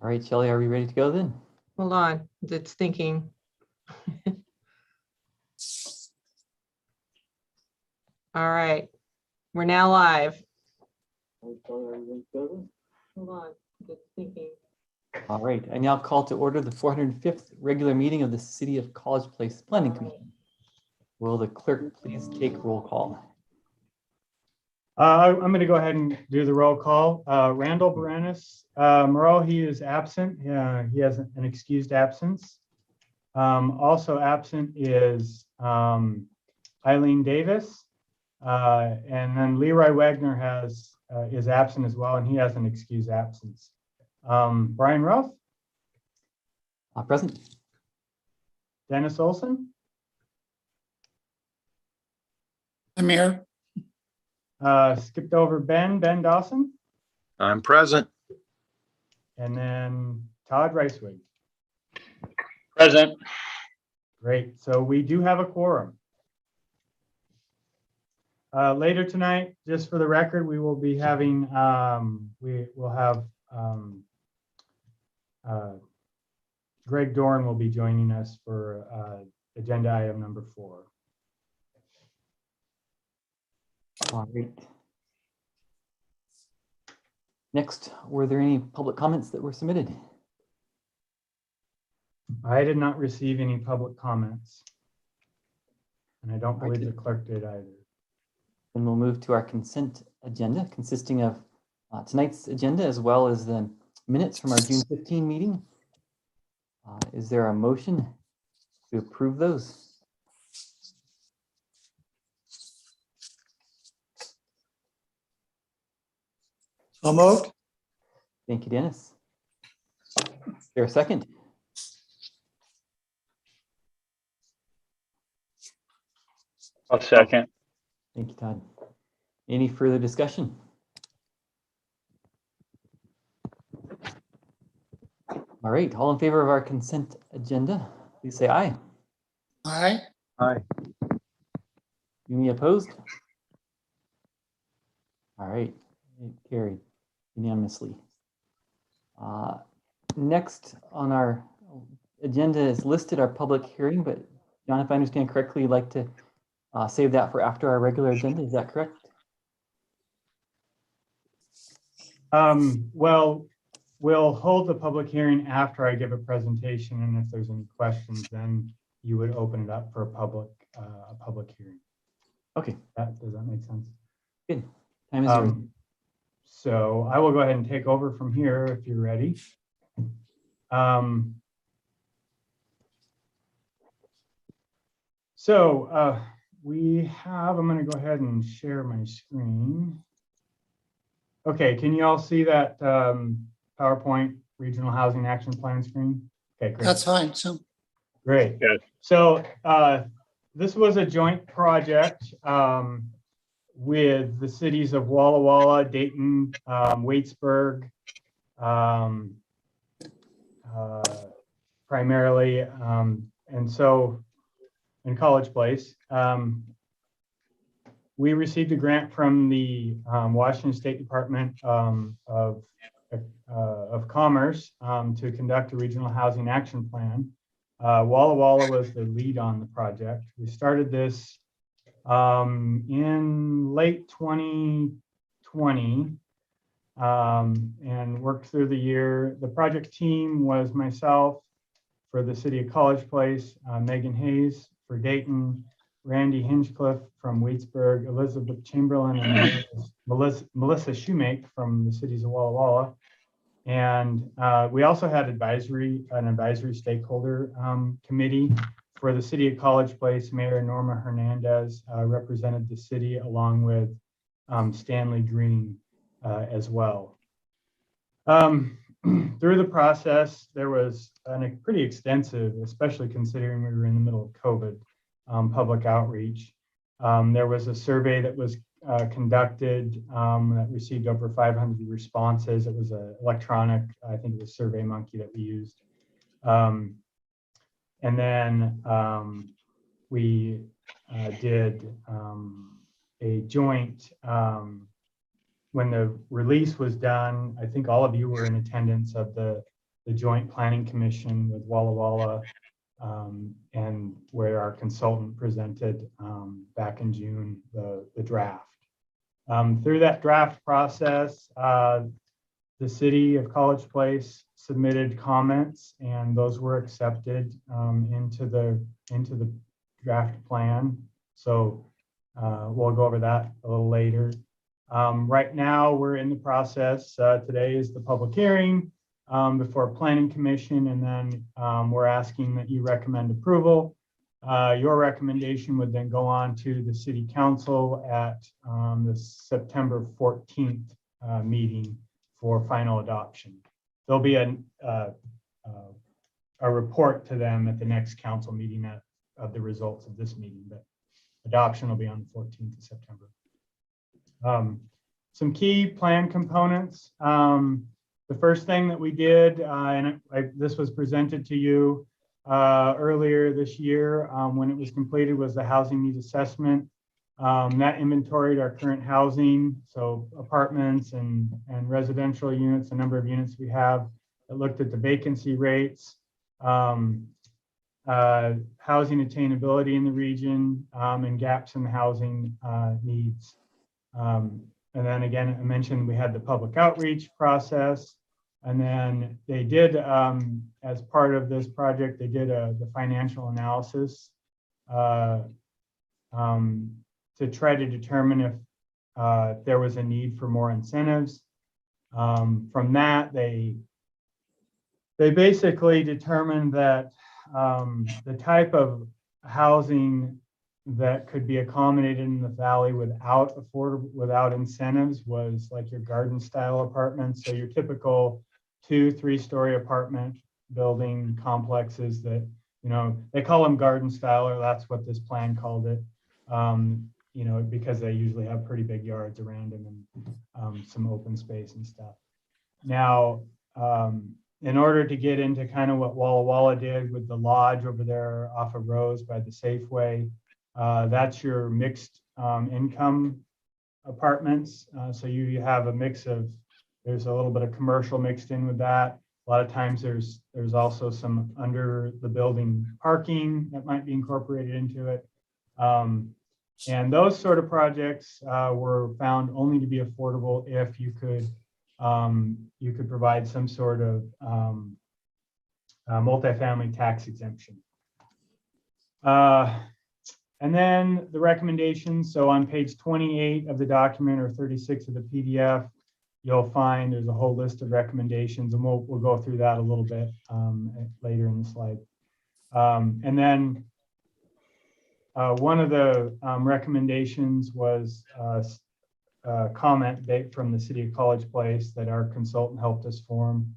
All right, Shelley, are we ready to go then? Hold on, it's thinking. All right, we're now live. Hold on, it's thinking. All right, I now call to order the 405th regular meeting of the City of College Place Planning Commission. Will the clerk please take roll call? I'm going to go ahead and do the roll call. Randall Baranis, Moreau, he is absent. He has an excused absence. Also absent is Eileen Davis. And then Leroy Wagner is absent as well, and he has an excused absence. Brian Ruff. Present. Dennis Olson. I'm here. Skipped over Ben Dawson. I'm present. And then Todd Ricewig. Present. Great. So we do have a quorum. Later tonight, just for the record, we will be having, we will have Greg Dorn will be joining us for agenda item number 4. All right. Next, were there any public comments that were submitted? I did not receive any public comments. And I don't believe the clerk did either. Then we'll move to our consent agenda, consisting of tonight's agenda as well as the minutes from our June 15 meeting. Is there a motion to approve those? So moved. Thank you, Dennis. Is there a second? I'll second. Thank you, Todd. Any further discussion? All right, all in favor of our consent agenda, please say aye. Aye. Aye. Any opposed? All right, carried unanimously. Next on our agenda is listed our public hearing, but John, if I understand correctly, you'd like to save that for after our regular agenda. Is that correct? Well, we'll hold the public hearing after I give a presentation, and if there's any questions, then you would open it up for a public hearing. Okay. Does that make sense? Good. Time is yours. So I will go ahead and take over from here if you're ready. We have, I'm going to go ahead and share my screen. Okay, can you all see that PowerPoint Regional Housing Action Plan screen? Okay, great. That's fine. So Great. Good. So this was a joint project with the cities of Walla Walla, Dayton, Waitsburg, primarily, and so in College Place. We received a grant from the Washington State Department of Commerce to conduct a regional housing action plan. Walla Walla was the lead on the project. We started this in late 2020 and worked through the year. The project team was myself for the City of College Place, Megan Hayes for Dayton, Randy Hinchcliffe from Waitsburg, Elizabeth Chamberlain, and Melissa Shoemake from the cities of Walla Walla. And we also had an advisory stakeholder committee for the City of College Place. Mayor Norma Hernandez represented the city along with Stanley Green as well. Through the process, there was a pretty extensive, especially considering we were in the middle of COVID, public outreach. There was a survey that was conducted that received over 500 responses. It was an electronic, I think it was SurveyMonkey that we used. And then we did a joint, when the release was done, I think all of you were in attendance of the the Joint Planning Commission with Walla Walla, and where our consultant presented back in June the draft. Through that draft process, the city of College Place submitted comments, and those were accepted into the draft plan. So we'll go over that a little later. Right now, we're in the process. Today is the public hearing before Planning Commission, and then we're asking that you recommend approval. Your recommendation would then go on to the City Council at the September 14th meeting for final adoption. There'll be a report to them at the next council meeting of the results of this meeting, but adoption will be on the 14th of September. Some key plan components. The first thing that we did, and this was presented to you earlier this year when it was completed, was the housing needs assessment. That inventoried our current housing, so apartments and residential units, the number of units we have. It looked at the vacancy rates, housing attainability in the region, and gaps in the housing needs. And then again, I mentioned we had the public outreach process, and then they did, as part of this project, they did the financial analysis to try to determine if there was a need for more incentives. From that, they basically determined that the type of housing that could be accommodated in the valley without incentives was like your garden style apartments. So your typical 2-3-story apartment building complexes that, you know, they call them garden style, or that's what this plan called it. You know, because they usually have pretty big yards around them and some open space and stuff. Now, in order to get into kind of what Walla Walla did with the lodge over there off of Rose by the Safeway, that's your mixed income apartments. So you have a mix of, there's a little bit of commercial mixed in with that. A lot of times there's also some under the building parking that might be incorporated into it. And those sort of projects were found only to be affordable if you could provide some sort of multifamily tax exemption. And then the recommendations. So on page 28 of the document, or 36 of the PDF, you'll find there's a whole list of recommendations, and we'll go through that a little bit later in the slide. And then one of the recommendations was a comment from the City of College Place that our consultant helped us form,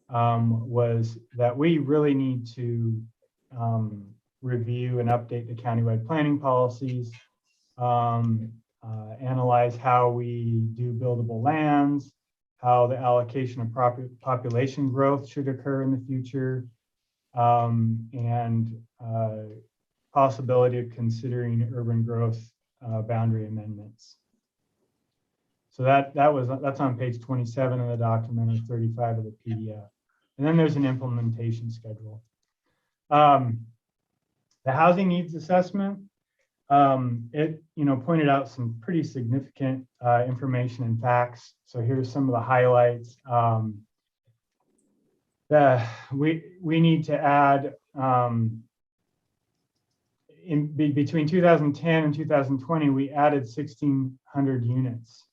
was that we really need to review and update the countywide planning policies, analyze how we do buildable lands, how the allocation of population growth should occur in the future, and possibility of considering urban growth boundary amendments. So that's on page 27 of the document and 35 of the PDF. And then there's an implementation schedule. The housing needs assessment, it pointed out some pretty significant information and facts. So here's some of the highlights. We need to add between 2010 and 2020, we added 1,600 units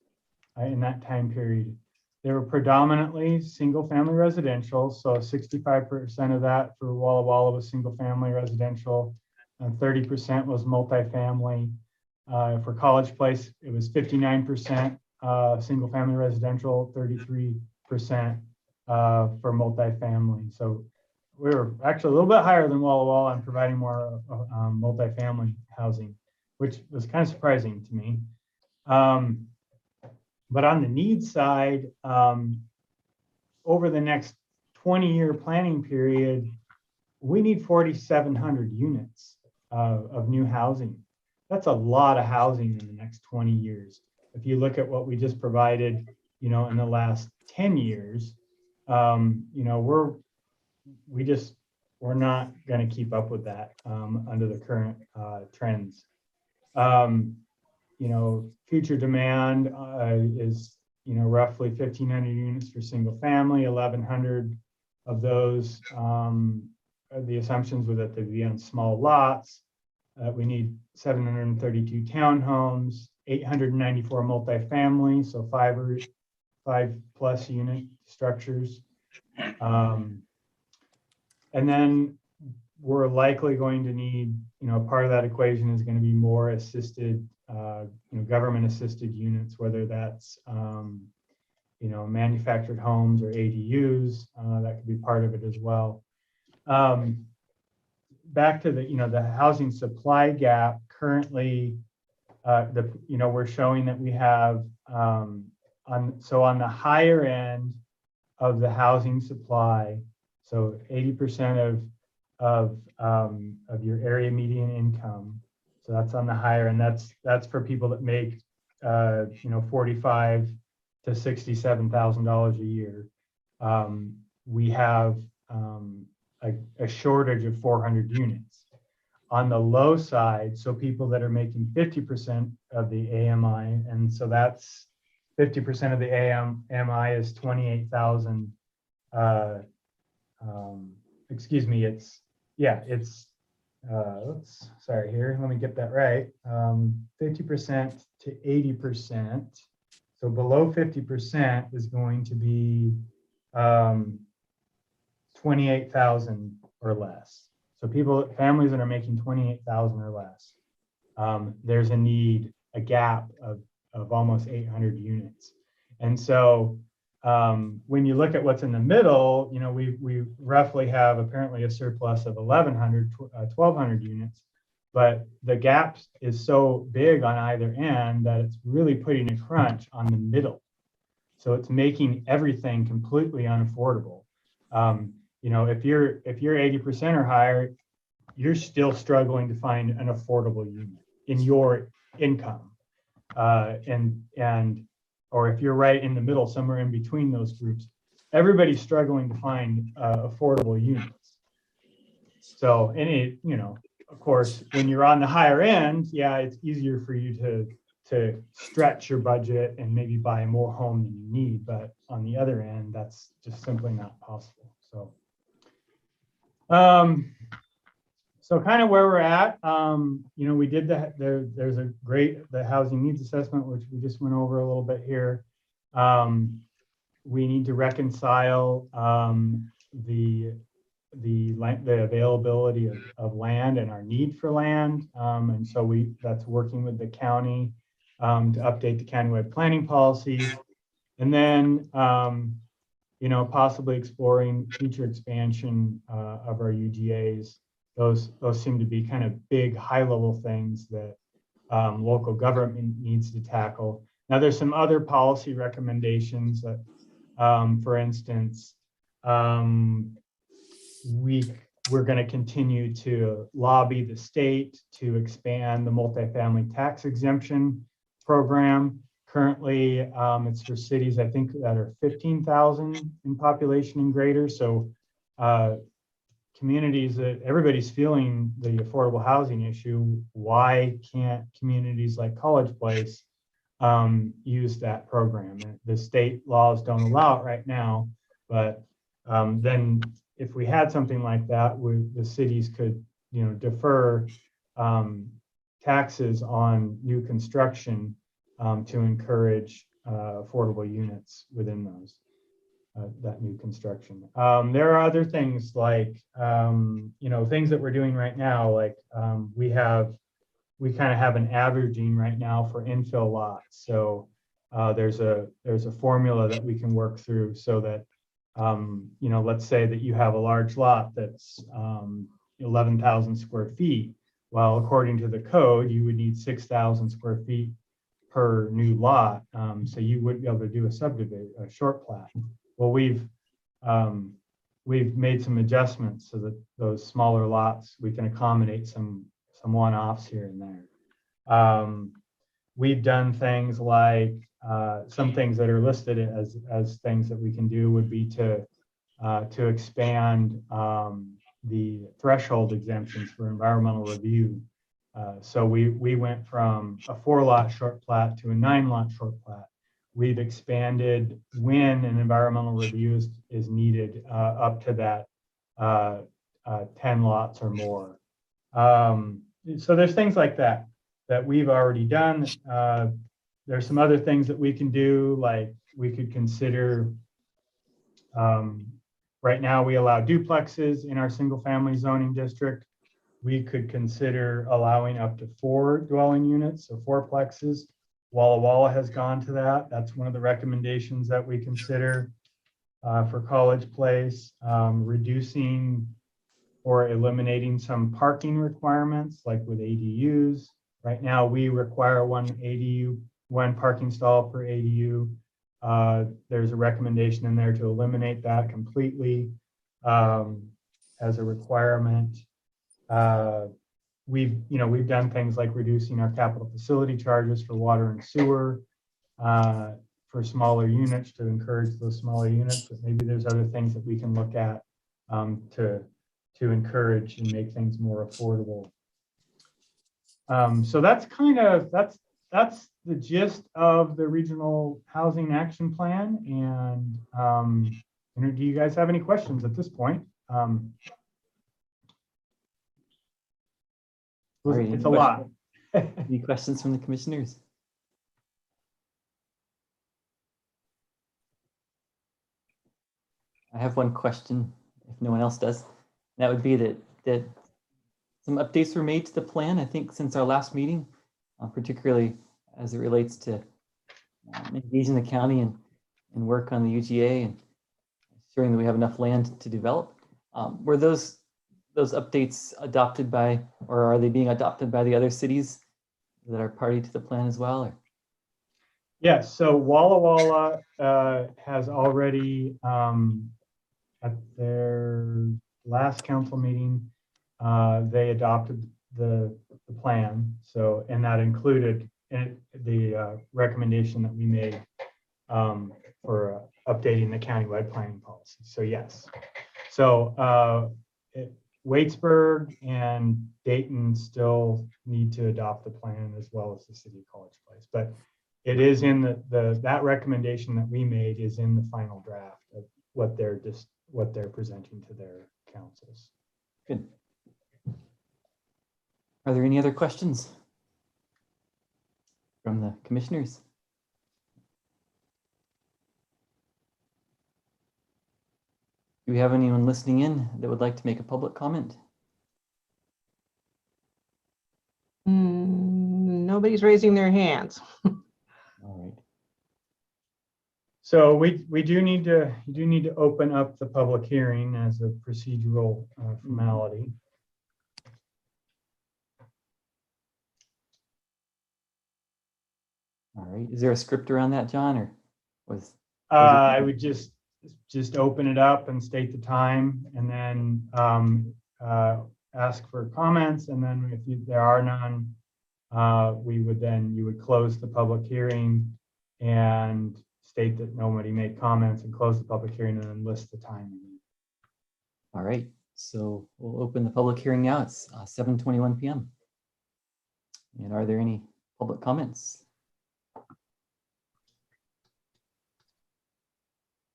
in that time period. They were predominantly single-family residential, so 65% of that for Walla Walla was single-family residential, and 30% was multifamily. For College Place, it was 59% single-family residential, 33% for multifamily. So we were actually a little bit higher than Walla Walla on providing more multifamily housing, which was kind of surprising to me. But on the needs side, over the next 20-year planning period, we need 4,700 units of new housing. That's a lot of housing in the next 20 years. If you look at what we just provided, in the last 10 years, we're we're not going to keep up with that under the current trends. You know, future demand is, you know, roughly 1,500 units for single family, 1,100 of those. The assumptions were that they'd be on small lots. We need 732 townhomes, 894 multifamily, so five plus unit structures. And then we're likely going to need, you know, part of that equation is going to be more assisted, you know, government assisted units, whether that's, you know, manufactured homes or ADUs, that could be part of it as well. Back to the, you know, the housing supply gap currently, you know, we're showing that we have, on the higher end of the housing supply, so 80% of your area median income. So that's on the higher, and that's for people that make, you know, $45,000 to $67,000 a year. We have a shortage of 400 units. On the low side, so people that are making 50% of the AMI, and so that's 50% of the AMI is 28,000. Excuse me, it's, yeah, it's, oops, sorry here, let me get that right. 50% to 80%. So below 50% is going to be 28,000 or less. So families that are making 28,000 or less, there's a gap of almost 800 units. And so when you look at what's in the middle, you know, we roughly have apparently a surplus of 1,200 units, but the gap is so big on either end that it's really putting a crunch on the middle. So it's making everything completely unaffordable. You know, if you're 80% or higher, you're still struggling to find an affordable unit in your income. Or if you're right in the middle, somewhere in between those groups, everybody's struggling to find affordable units. So, you know, of course, when you're on the higher end, yeah, it's easier for you to stretch your budget and maybe buy more home than you need. But on the other end, that's just simply not possible. So, so kind of where we're at, you know, we did that. There's the housing needs assessment, which we just went over a little bit here. We need to reconcile the availability of land and our need for land. And so that's working with the county to update the countywide planning policies. And then, you know, possibly exploring future expansion of our UGAs. Those seem to be kind of big, high-level things that local government needs to tackle. Now, there's some other policy recommendations that, for instance, we're going to continue to lobby the state to expand the multifamily tax exemption program. Currently, it's for cities, I think, that are 15,000 in population and greater. So communities that everybody's feeling the affordable housing issue, why can't communities like College Place use that program? The state laws don't allow it right now, but then if we had something like that, the cities could, you know, defer taxes on new construction to encourage affordable units within those. That new construction. There are other things like, you know, things that we're doing right now, like we kind of have an averaging right now for infill lots. So there's a formula that we can work through so that, you know, let's say that you have a large lot that's 11,000 square feet. Well, according to the code, you would need 6,000 square feet per new lot. So you wouldn't be able to do a short plat. Well, we've made some adjustments so that those smaller lots, we can accommodate some one-offs here and there. We've done things like some things that are listed as things that we can do would be to to expand the threshold exemptions for environmental review. So we went from a 4-lot short plat to a 9-lot short plat. We've expanded when an environmental review is needed up to that 10 lots or more. So there's things like that we've already done. There's some other things that we can do, like we could consider, right now we allow duplexes in our single family zoning district. We could consider allowing up to 4 dwelling units, so 4plexes. Walla Walla has gone to that. That's one of the recommendations that we consider for College Place. Reducing or eliminating some parking requirements, like with ADUs. Right now, we require one parking stall per ADU. There's a recommendation in there to eliminate that completely as a requirement. We've done things like reducing our capital facility charges for water and sewer for smaller units to encourage those smaller units, but maybe there's other things that we can look at to encourage and make things more affordable. So that's the gist of the regional housing action plan. And do you guys have any questions at this point? It's a lot. Any questions from the commissioners? I have one question, if no one else does. That would be that some updates were made to the plan, I think, since our last meeting, particularly as it relates to engaging the county and work on the UGA and ensuring that we have enough land to develop. Were those updates adopted by, or are they being adopted by the other cities that are party to the plan as well? Or? Yes, so Walla Walla has already, at their last council meeting, they adopted the plan. So, and that included the recommendation that we made for updating the countywide planning policy. So yes, so Waitsburg and Dayton still need to adopt the plan, as well as the city of College Place. But it is in that recommendation that we made is in the final draft of what they're presenting to their councils. Good. Are there any other questions from the commissioners? Do we have anyone listening in that would like to make a public comment? Nobody's raising their hands. All right. So we do need to open up the public hearing as a procedural formality. All right. Is there a script around that, John, or was? I would just open it up and state the time, and then ask for comments, and then if there are none, you would close the public hearing and state that nobody made comments, and close the public hearing, and then list the time. All right. So we'll open the public hearing now. It's 7:21 p.m. And are there any public comments?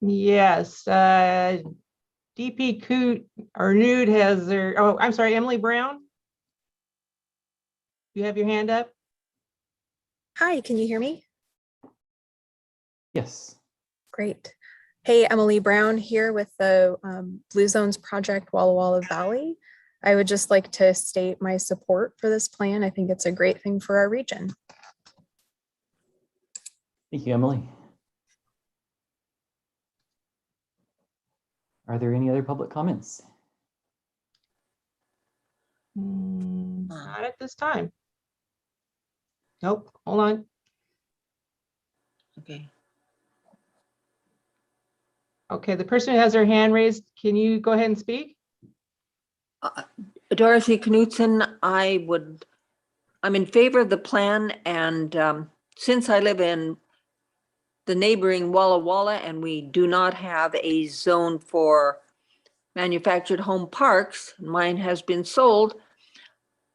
Yes, DP Coot or Nude has their, oh, I'm sorry, Emily Brown. You have your hand up? Hi, can you hear me? Yes. Great. Hey, Emily Brown here with the Blue Zones Project Walla Walla Valley. I would just like to state my support for this plan. I think it's a great thing for our region. Thank you, Emily. Are there any other public comments? Not at this time. Nope, hold on. Okay. Okay, the person who has their hand raised, can you go ahead and speak? Dorothy Knudsen, I'm in favor of the plan, and since I live in the neighboring Walla Walla, and we do not have a zone for manufactured home parks, mine has been sold,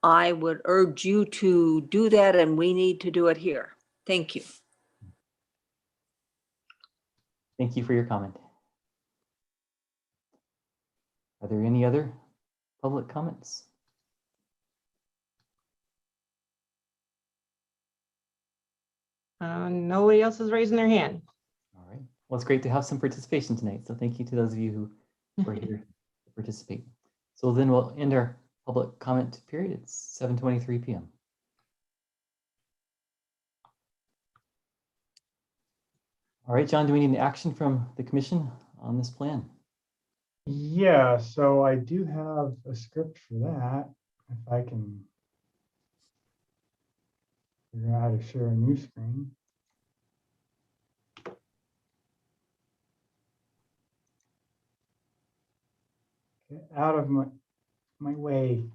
I would urge you to do that, and we need to do it here. Thank you. Thank you for your comment. Are there any other public comments? Nobody else is raising their hand. All right. Well, it's great to have some participation tonight. So thank you to those of you who were here to participate. So then we'll end our public comment period. It's 7:23 p.m. All right, John, do we need an action from the commission on this plan? Yeah, so I do have a script for that. If I can figure out how to share a new screen. Get out of my way.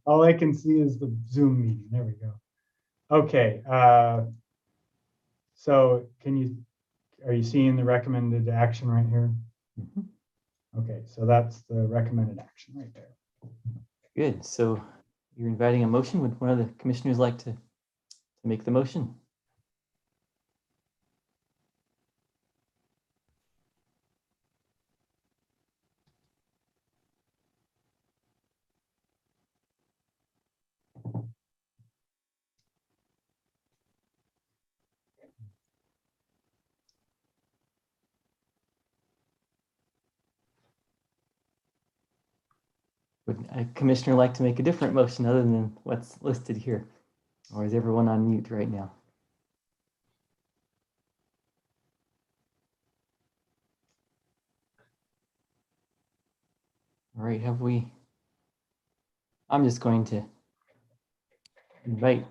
All I can see is the Zoom meeting. There we go. Okay. So are you seeing the recommended action right here? Mhm. Okay, so that's the recommended action right there. Good. So you're inviting a motion. Would one of the commissioners like to make the motion? Would a commissioner like to make a different motion other than what's listed here? Or is everyone on mute right now? All right, I'm just going to invite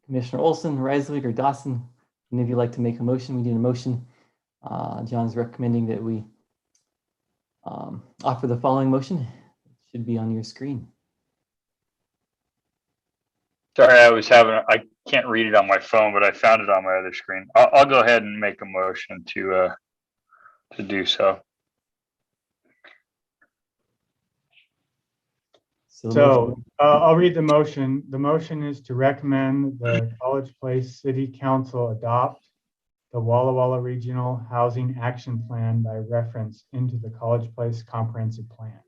Commissioner Olson, Reiswig, or Dawson. Any of you like to make a motion? We need a motion. John's recommending that we offer the following motion. It should be on your screen. Sorry, I can't read it on my phone, but I found it on my other screen. I'll go ahead and make a motion to do so. So I'll read the motion. The motion is to recommend the College Place City Council adopt the Walla Walla Regional Housing Action Plan by reference into the College Place Comprehensive Plan.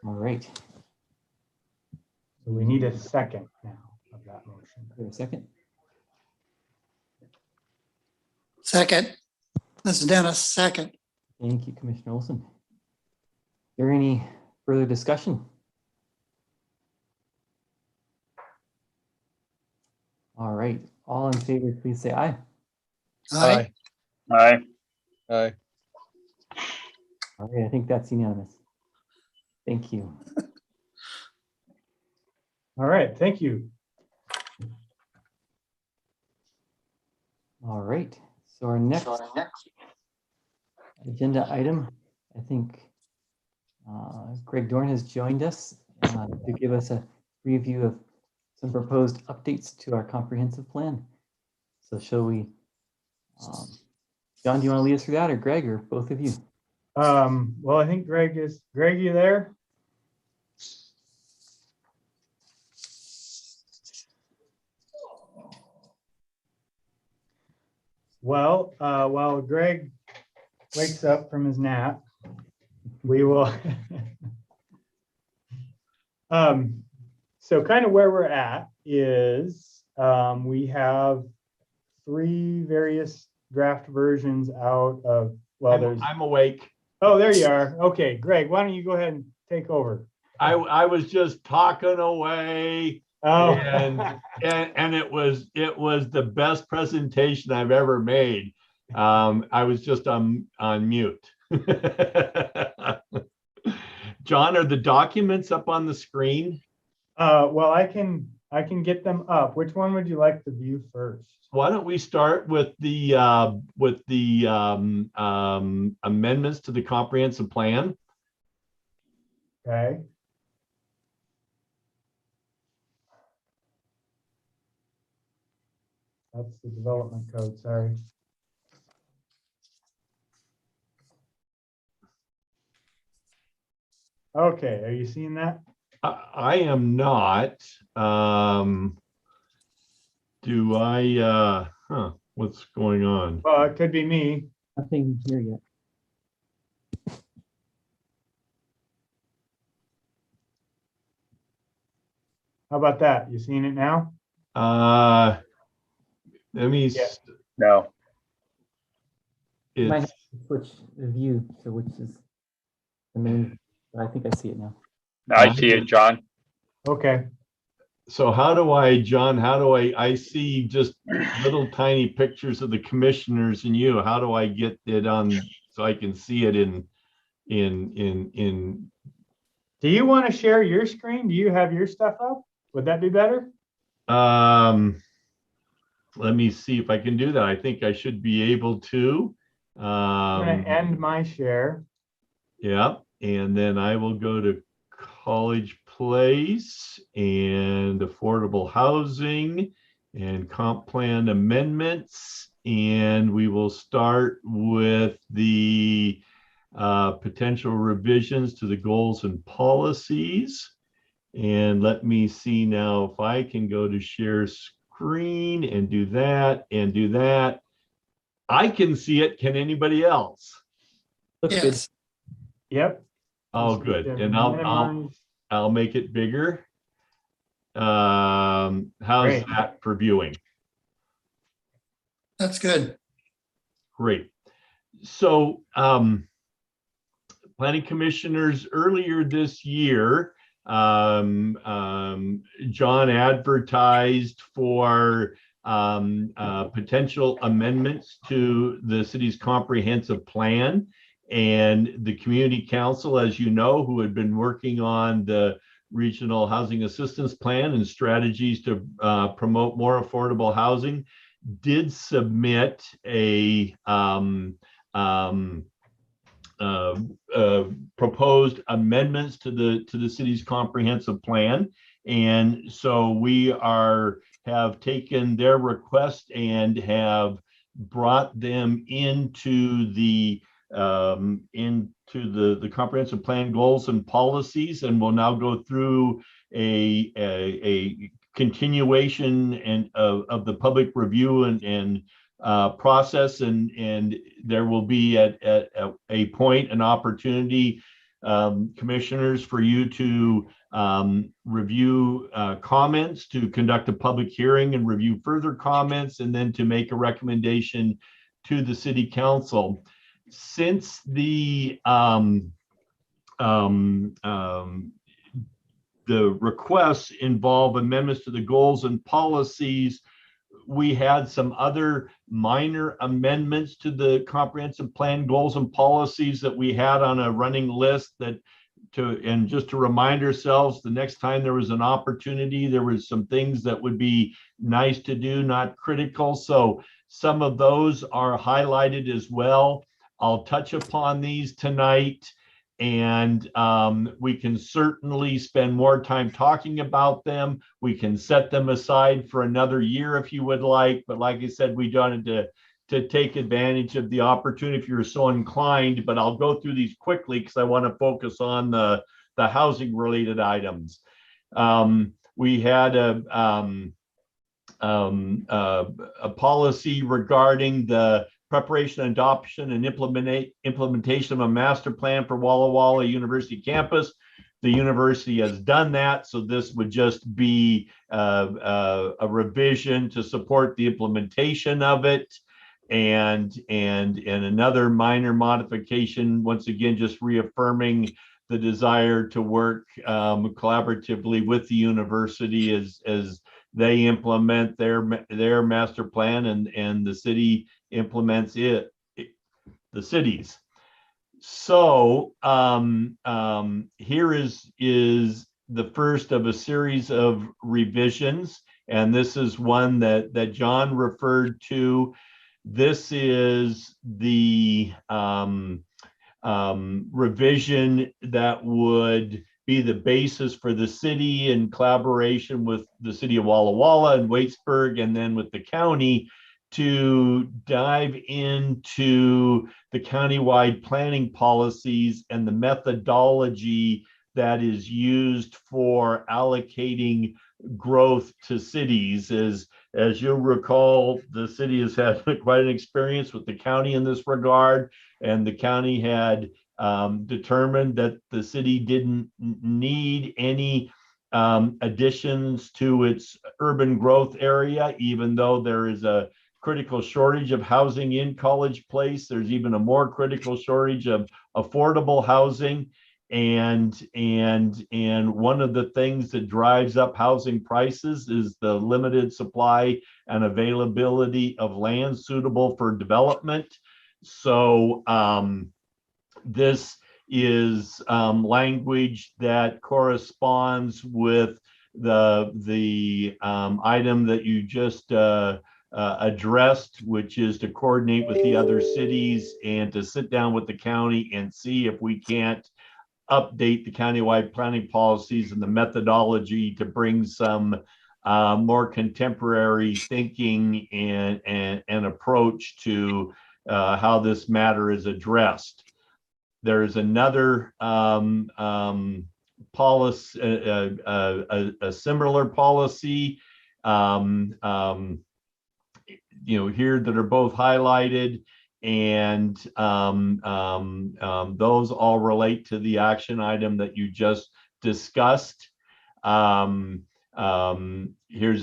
All right. So we need a second now of that motion. Is there a second? Second. This is Dennis, second. Thank you, Commissioner Olson. Is there any further discussion? All right, all in favor, please say aye. Aye. Aye. All right, I think that's unanimous. Thank you. All right, thank you. All right, so our next agenda item, I think Greg Dorn has joined us to give us a review of some proposed updates to our comprehensive plan. So shall we, John, do you want to lead us through that, or Greg, or both of you? Well, I think Greg, you there? Well, while Greg wakes up from his nap, we will. So kind of where we're at is we have 3 various draft versions out of, well, I'm awake. Oh, there you are. Okay, Greg, why don't you go ahead and take over? I was just talking away, Oh, and it was the best presentation I've ever made. I was just on mute. John, are the documents up on the screen? well, I can get them up. Which one would you like to view first? Why don't we start with the amendments to the comprehensive plan? Okay. That's the development code, sorry. Okay, are you seeing that? I am not. Do I, what's going on? Well, it could be me. Nothing here yet. How about that? You seeing it now? Let me, Yeah. No. You might have it's, to switch the view to which is the main, but I think I see it now. I see it, John. Okay, so how do I, John, how do I see just little tiny pictures of the commissioners and you. How do I get it on so I can see it in do you want to share your screen? Do you have your stuff up? Would that be better? let me see if I can do that. I think I should be able to. I'm going to end my share. Yeah, and then I will go to College Place and affordable housing and comp plan amendments. And we will start with the potential revisions to the goals and policies. And let me see now if I can go to share screen and do that and do that. I can see it. Can anybody else? Looks good. Yep. Oh, Just need good. to And minimize. I'll make it bigger. How's Great. that for viewing? That's good. Great. So, planning commissioners, earlier this year, John advertised for potential amendments to the city's comprehensive plan. And the community council, as you know, who had been working on the regional housing assistance plan and strategies to promote more affordable housing, did submit a proposed amendments to the city's comprehensive plan. And so we have taken their request and have brought them into the comprehensive plan goals and policies, and we'll now go through a continuation and of the public review and process, and there will be at a point an opportunity, commissioners, for you to review comments, to conduct a public hearing and review further comments, and then to make a recommendation to the city council. Since the requests involve amendments to the goals and policies, we had some other minor amendments to the comprehensive plan goals and policies that we had on a running list, and just to remind ourselves, the next time there was an opportunity, there was some things that would be nice to do, not critical. So some of those are highlighted as well. I'll touch upon these tonight, and we can certainly spend more time talking about them. We can set them aside for another year if you would like, but like I said, we wanted to take advantage of the opportunity if you're so inclined. But I'll go through these quickly because I want to focus on the housing related items. We had a policy regarding the preparation, adoption, and implementation of a master plan for Walla Walla University campus. The university has done that, so this would just be a revision to support the implementation of it, and another minor modification, once again just reaffirming the desire to work collaboratively with the university as they implement their master plan and the city implements the cities. So here is the first of a series of revisions, and this is one that John referred to. This is the revision that would be the basis for the city in collaboration with the city of Walla Walla and Waitsburg, and then with the county, to dive into the countywide planning policies and the methodology that is used for allocating growth to cities. As you'll recall, the city has had quite an experience with the county in this regard, and the county had determined that the city didn't need any additions to its urban growth area, even though there is a critical shortage of housing in College Place. There's even a more critical shortage of affordable housing. And one of the things that drives up housing prices is the limited supply and availability of land suitable for development. So this is language that corresponds with the item that you just addressed, which is to coordinate with the other cities and to sit down with the county and see if we can't update the countywide planning policies and the methodology to bring some more contemporary thinking and approach to how this matter is addressed. There is another policy, a similar policy, here that are both highlighted, and those all relate to the action item that you just discussed. Here's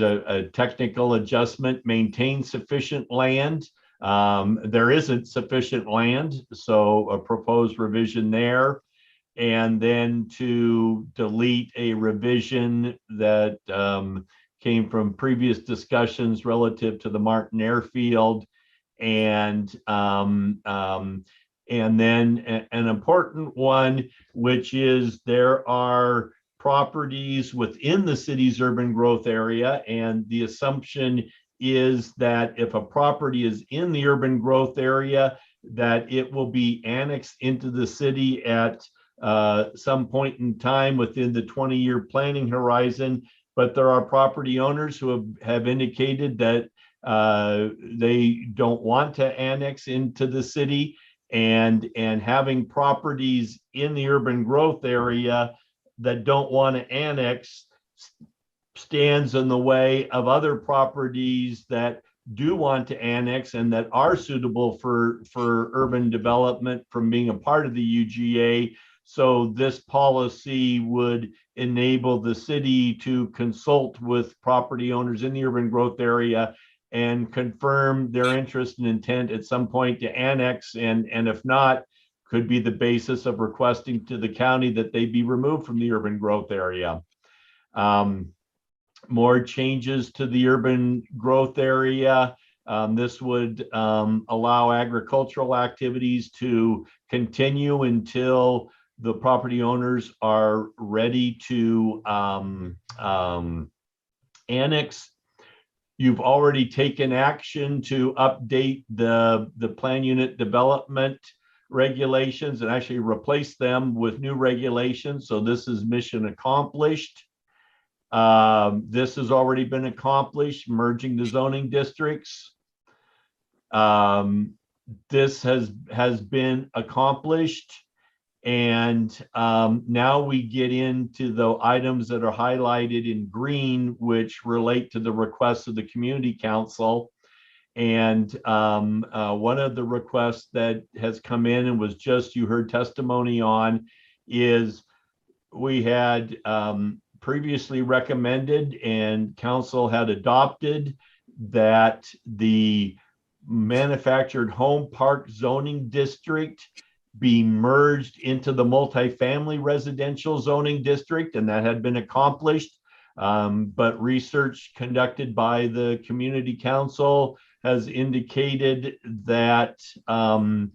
a technical adjustment: maintain sufficient land. There isn't sufficient land, so a proposed revision there. And then to delete a revision that came from previous discussions relative to the Martin Airfield. And then an important one, which is there are properties within the city's urban growth area, and the assumption is that if a property is in the urban growth area, that it will be annexed into the city at some point in time within the 20-year planning horizon. But there are property owners who have indicated that they don't want to annex into the city, and having properties in the urban growth area that don't want to annex stands in the way of other properties that do want to annex and that are suitable for urban development from being a part of the UGA. So this policy would enable the city to consult with property owners in the urban growth area and confirm their interest and intent at some point to annex, and if not, could be the basis of requesting to the county that they be removed from the urban growth area. More changes to the urban growth area. This would allow agricultural activities to continue until the property owners are ready to annex. You've already taken action to update the plan unit development regulations and actually replace them with new regulations. So this is mission accomplished. This has already been accomplished, merging the zoning districts. This has been accomplished. And now we get into the items that are highlighted in green, which relate to the requests of the community council. And one of the requests that has come in and was just, you heard testimony on, is we had previously recommended and council had adopted that the manufactured home park zoning district be merged into the multifamily residential zoning district, and that had been accomplished. But research conducted by the community council has indicated that the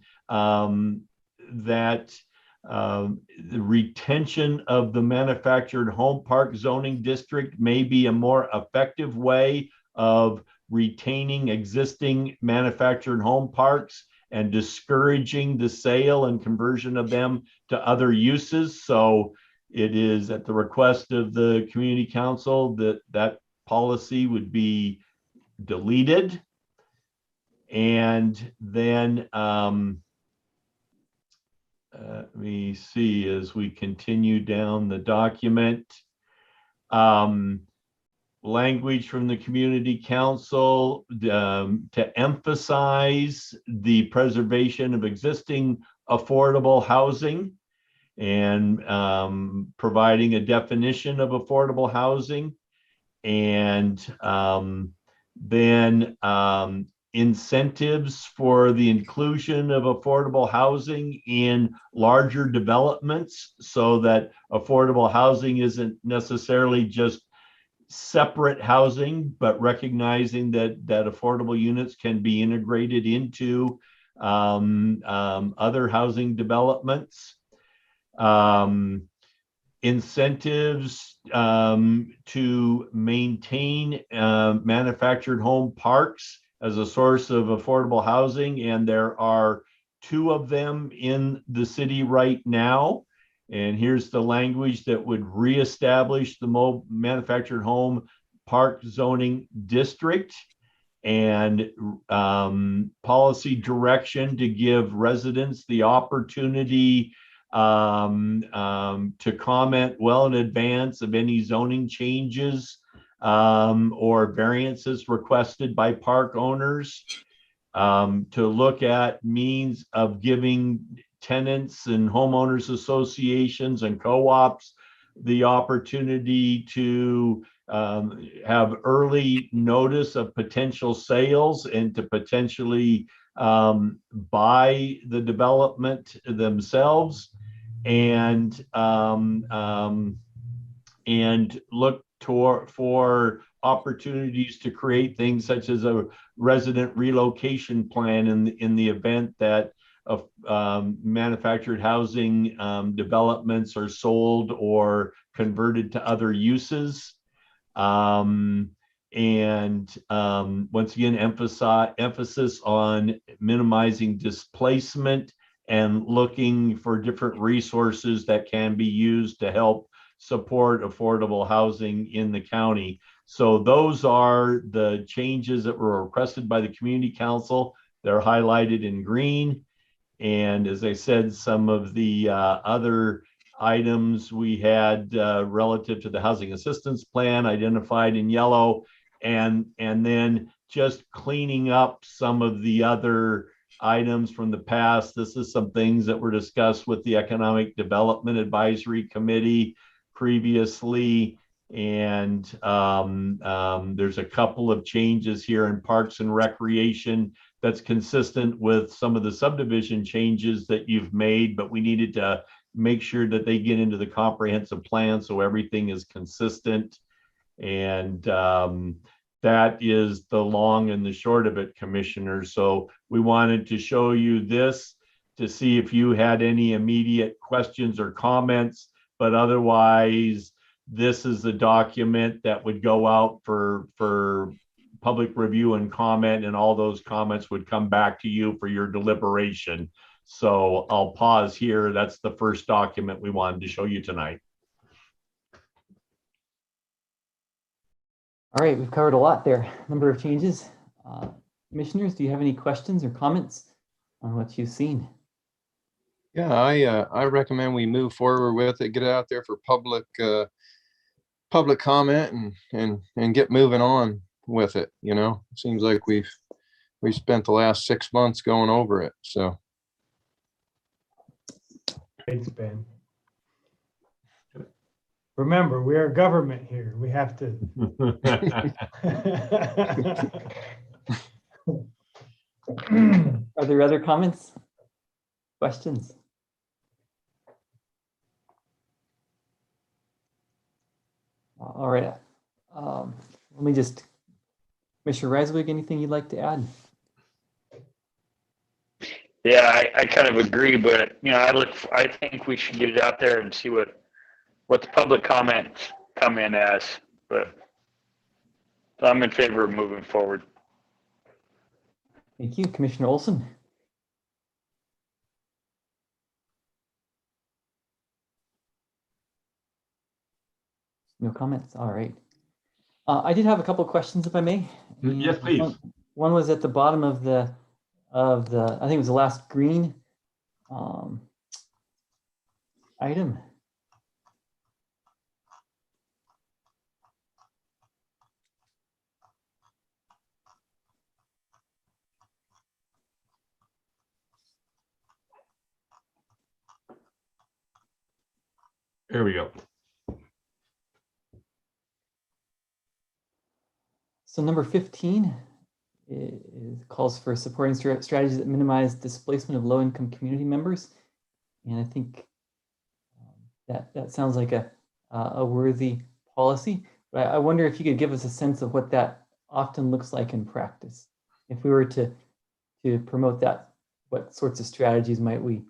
retention of the manufactured home park zoning district may be a more effective way of retaining existing manufactured home parks and discouraging the sale and conversion of them to other uses. So it is at the request of the community council that that policy would be deleted. And then let me see as we continue down the document. Language from the community council to emphasize the preservation of existing affordable housing and providing a definition of affordable housing, and then incentives for the inclusion of affordable housing in larger developments so that affordable housing isn't necessarily just separate housing, but recognizing that affordable units can be integrated into other housing developments. Incentives to maintain manufactured home parks as a source of affordable housing, and there are 2 of them in the city right now. And here's the language that would reestablish the manufactured home park zoning district, and policy direction to give residents the opportunity to comment well in advance of any zoning changes or variances requested by park owners, to look at means of giving tenants and homeowners associations and co-ops the opportunity to have early notice of potential sales and to potentially buy the development themselves, and look for opportunities to create things such as a resident relocation plan in the event that manufactured housing developments are sold or converted to other uses. And once again, emphasis on minimizing displacement and looking for different resources that can be used to help support affordable housing in the county. So those are the changes that were requested by the community council. They're highlighted in green. And as I said, some of the other items we had relative to the housing assistance plan identified in yellow, and then just cleaning up some of the other items from the past. This is some things that were discussed with the Economic Development Advisory Committee previously. And there's a couple of changes here in Parks and Recreation that's consistent with some of the subdivision changes that you've made, but we needed to make sure that they get into the comprehensive plan so everything is consistent. And that is the long and the short of it, Commissioners. So we wanted to show you this to see if you had any immediate questions or comments, but otherwise, this is the document that would go out for public review and comment, and all those comments would come back to you for your deliberation. So I'll pause here. That's the first document we wanted to show you tonight. All right, we've covered a lot there, number of changes. Commissioners, do you have any questions or comments on what you've seen? Yeah, I recommend we move forward with it, get it out there for public comment and get moving on with it. You know, it seems like we've spent the last 6 months going over it. So Thanks, Ben. Remember, we are government here. We have to. Are there other comments, questions? All right. Let me just, Commissioner Reiswig, anything you'd like to add? Yeah, I kind of agree, but you know, I think we should get it out there and see what the public comments come in as. But so I'm in favor of moving forward. Thank you, Commissioner Olson. No comments. All right. I did have a couple of questions, if I may. Yes, And please. One was at the bottom of the I think it was the last green item. There we go. So number 15 calls for supporting strategies that minimize displacement of low-income community members. And I think that sounds like a worthy policy. But I wonder if you could give us a sense of what that often looks like in practice. If we were to promote that, what sorts of strategies might we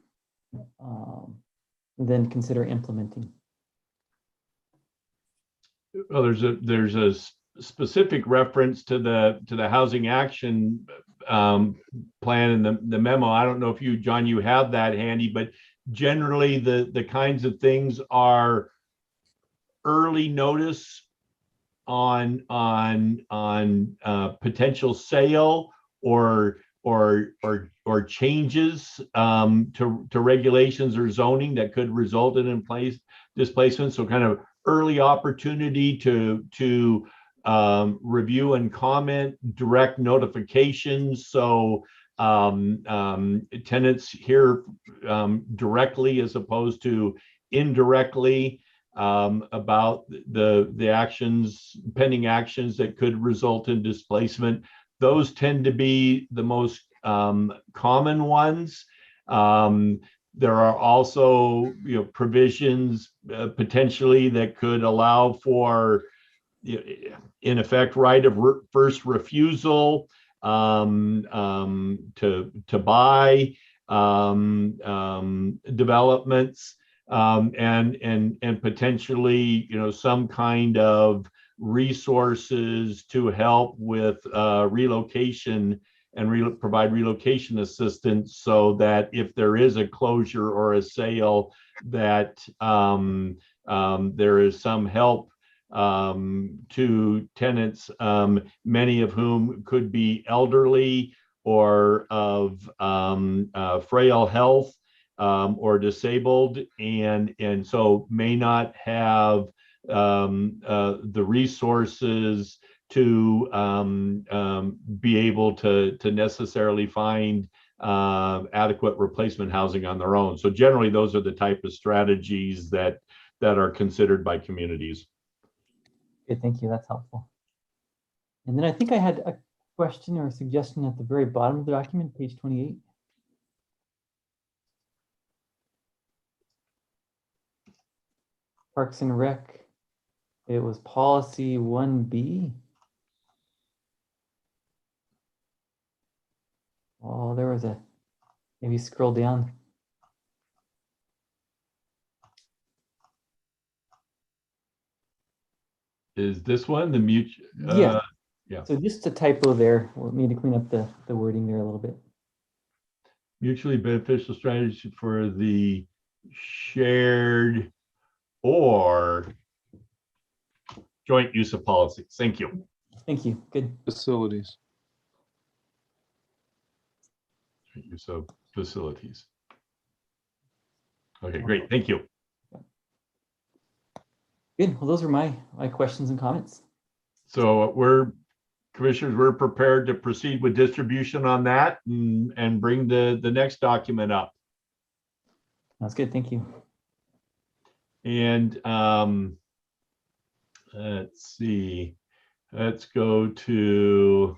then consider implementing? Well, there's a specific reference to the housing action plan in the memo. I don't know if you, John, you have that handy, but generally the kinds of things are early notice on potential sale or changes to regulations or zoning that could result in place displacement. So kind of early opportunity to review and comment, direct notifications. So tenants hear directly as opposed to indirectly about the actions, pending actions that could result in displacement. Those tend to be the most common ones. There are also, provisions potentially that could allow for, in effect, right of first refusal to buy developments, and potentially, some kind of resources to help with relocation and provide relocation assistance, so that if there is a closure or a sale, that there is some help to tenants, many of whom could be elderly or of frail health or disabled, and so may not have the resources to be able to necessarily find adequate replacement housing on their own. So generally, those are the type of strategies that are considered by communities. Okay, thank you. That's helpful. And then I think I had a question or a suggestion at the very bottom of the document, page 28. Parks and Rec. It was policy 1B. Oh, there was maybe scroll down. Is this one the mutual? Yeah. Yeah. So just a typo there. We'll need to clean up the wording there a little bit. Mutually beneficial strategy for the shared or joint use of policies. Thank you. Thank you. Good. Facilities. Joint use of facilities. Okay, great. Thank you. Good. Well, those are my questions and comments. So commissioners, we're prepared to proceed with distribution on that and bring the next document up. That's good. Thank you. And let's see, let's go to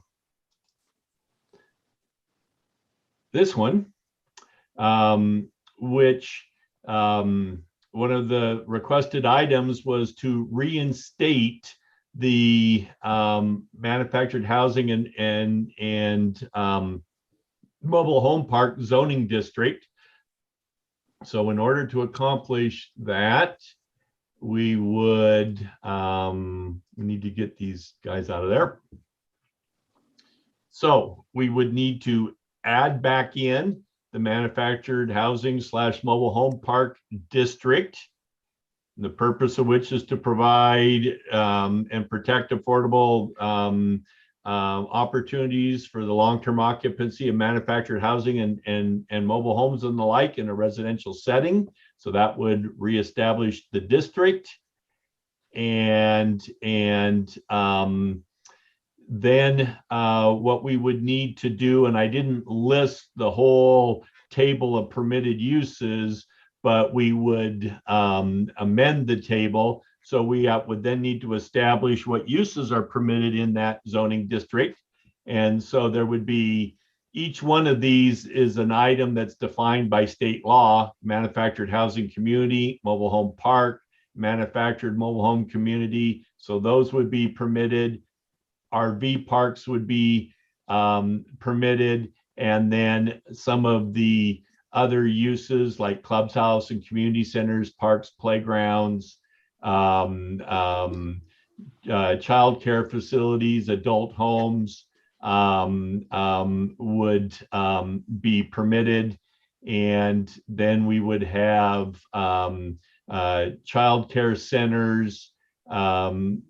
this one, which one of the requested items was to reinstate the manufactured housing and mobile home park zoning district. So in order to accomplish that, we would we need to get these guys out of there. So we would need to add back in the manufactured housing / mobile home park district. the purpose of which is to provide and protect affordable opportunities for the long-term occupancy of manufactured housing and mobile homes and the like in a residential setting. So that would reestablish the district. And then what we would need to do, and I didn't list the whole table of permitted uses, but we would amend the table. So we would then need to establish what uses are permitted in that zoning district. And so there would be, each one of these is an item that's defined by state law: manufactured housing community, mobile home park, manufactured mobile home community. So those would be permitted. RV parks would be permitted. And then some of the other uses like clubhouse and community centers, parks, playgrounds, childcare facilities, adult homes would be permitted. And then we would have childcare centers, adult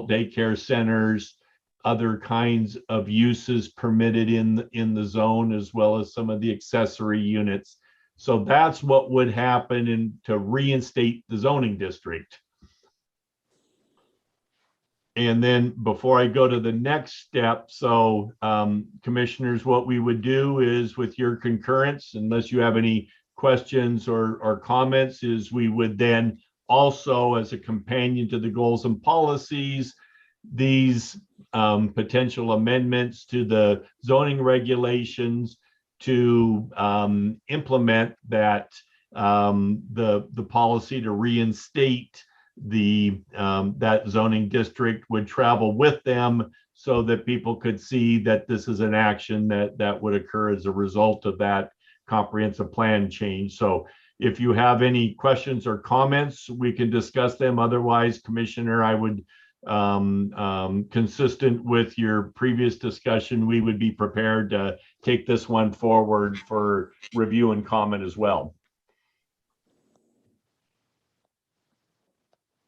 daycare centers, other kinds of uses permitted in the zone, as well as some of the accessory units. So that's what would happen to reinstate the zoning district. And then before I go to the next step, so commissioners, what we would do is, with your concurrence, unless you have any questions or comments, is we would then also, as a companion to the goals and policies, these potential amendments to the zoning regulations to implement that the policy to reinstate that zoning district would travel with them, so that people could see that this is an action that would occur as a result of that comprehensive plan change. So if you have any questions or comments, we can discuss them. Otherwise, Commissioner, I would, consistent with your previous discussion, we would be prepared to take this one forward for review and comment as well.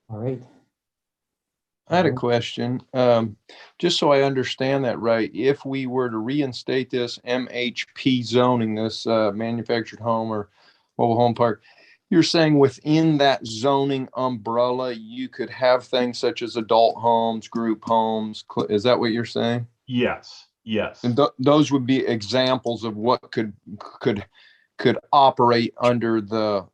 All right. I had a question, just so I understand that right. If we were to reinstate this MHP zoning, this manufactured home or mobile home park, you're saying within that zoning umbrella, you could have things such as adult homes, group homes. Is that what you're saying? Yes, yes. And those would be examples of what could operate under the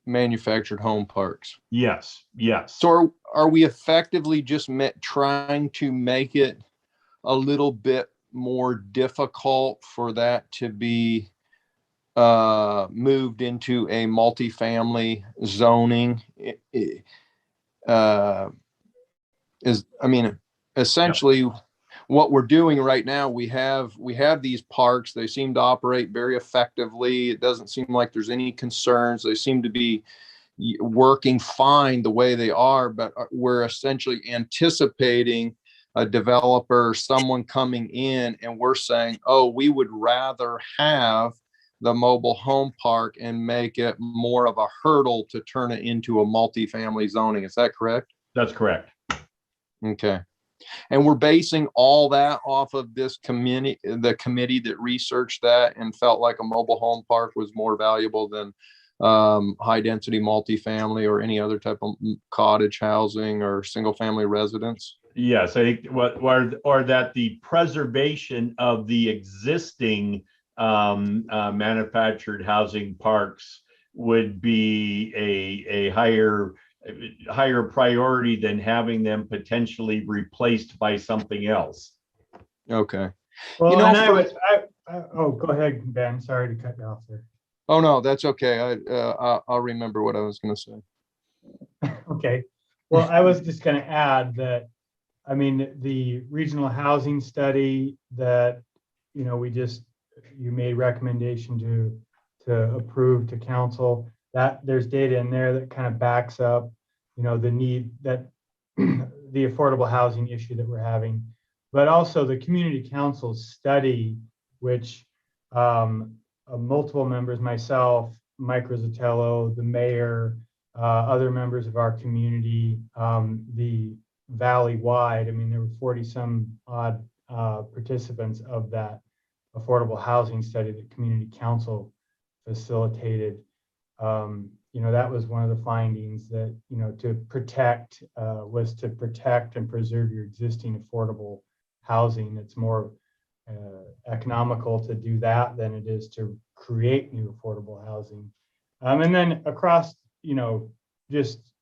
manufactured home parks. Yes, yes. So are we effectively just trying to make it a little bit more difficult for that to be moved into a multifamily zoning? Essentially what we're doing right now, we have these parks. They seem to operate very effectively. It doesn't seem like there's any concerns. They seem to be working fine the way they are, but we're essentially anticipating a developer, someone coming in, and we're saying, oh, we would rather have the mobile home park and make it more of a hurdle to turn it into a multifamily zoning. Is that correct? That's correct. Okay. And we're basing all that off of this committee, the committee that researched that and felt like a mobile home park was more valuable than high density multifamily or any other type of cottage housing or single family residence. Yes, I think or that the preservation of the existing manufactured housing parks would be a higher priority than having them potentially replaced by something else. Okay. Well, You know, oh, go ahead, Ben. Sorry to cut you off there. Oh no, that's okay. I'll remember what I was going to say. Okay. Well, I was just going to add that, I mean, the regional housing study that, you made recommendation to approve to council, that there's data in there that kind of backs up, the need that the affordable housing issue that we're having, but also the community council study, which multiple members, myself, Mike Rizzatello, the mayor, other members of our community, the valley-wide. I mean, there were 40 some odd participants of that affordable housing study that Community Council facilitated. That was one of the findings, that, to protect was to protect and preserve your existing affordable housing. It's more economical to do that than it is to create new affordable housing. And then across, just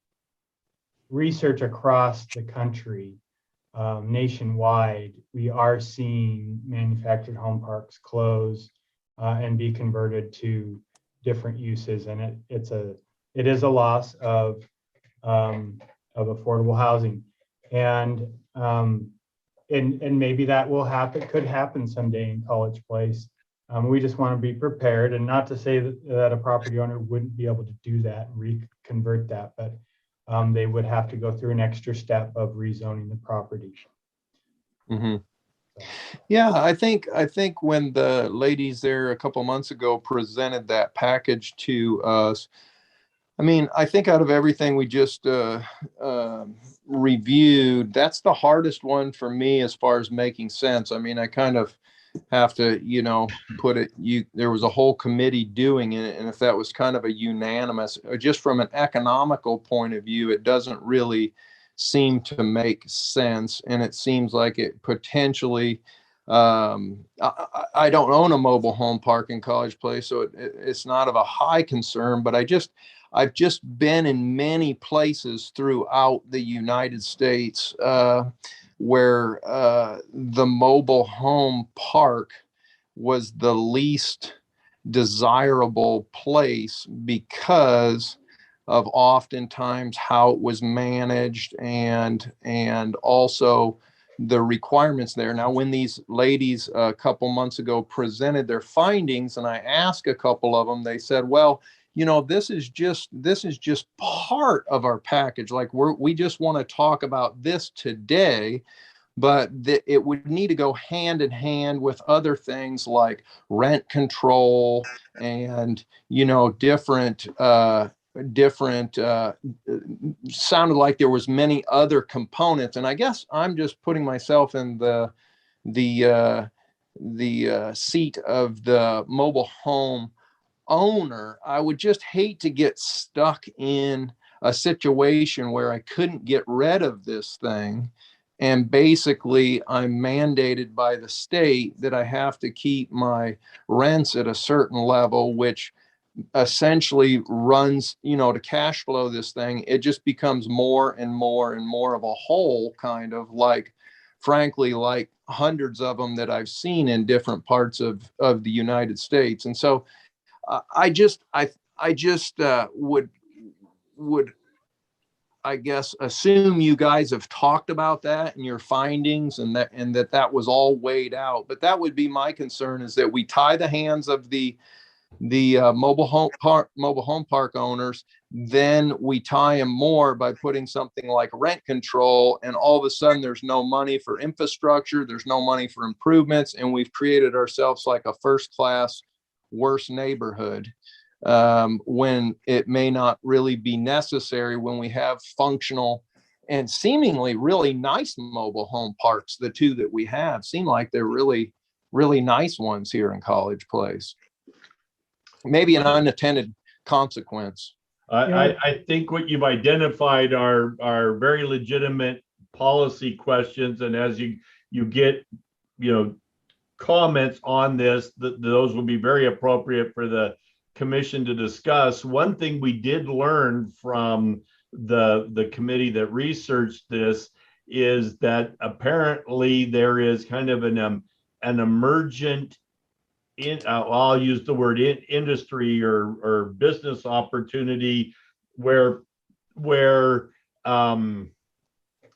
research across the country, nationwide, we are seeing manufactured home parks close and be converted to different uses, and it is a loss of affordable housing, and maybe that will happen, could happen someday in College Place. We just want to be prepared, and not to say that a property owner wouldn't be able to do that and reconvert that, but they would have to go through an extra step of rezoning the property. Mhm. Yeah, I think when the ladies there a couple months ago presented that package to us, I mean, I think out of everything we just reviewed, that's the hardest one for me as far as making sense. I mean, I kind of have to, put it, there was a whole committee doing it. And if that was kind of a unanimous, just from an economical point of view, it doesn't really seem to make sense. And it seems like it potentially, I don't own a mobile home park in College Place, so it's not of a high concern, but I've just been in many places throughout the United States where the mobile home park was the least desirable place because of oftentimes how it was managed and also the requirements there. Now, when these ladies a couple months ago presented their findings, and I asked a couple of them, they said, well, this is just part of our package. Like we just want to talk about this today, but it would need to go hand in hand with other things like rent control and, different sounded like there was many other components. And I guess I'm just putting myself in the seat of the mobile home owner. I would just hate to get stuck in a situation where I couldn't get rid of this thing. And basically, I'm mandated by the state that I have to keep my rents at a certain level, which essentially runs, to cash flow this thing. It just becomes more and more and more of a hole, kind of like, frankly, like hundreds of them that I've seen in different parts of the United States. And so I just would I guess assume you guys have talked about that in your findings, and that was all weighed out. But that would be my concern, is that we tie the hands of the mobile home park owners, then we tie them more by putting something like rent control, and all of a sudden there's no money for infrastructure, there's no money for improvements, and we've created ourselves like a first class worse neighborhood, when it may not really be necessary, when we have functional and seemingly really nice mobile home parks. The two that we have seem like they're really, really nice ones here in College Place. Maybe an unintended consequence. I think what you've identified are very legitimate policy questions, and as you get comments on this, those will be very appropriate for the commission to discuss. One thing we did learn from the committee that researched this is that apparently there is kind of an emergent I'll use the word industry or business opportunity where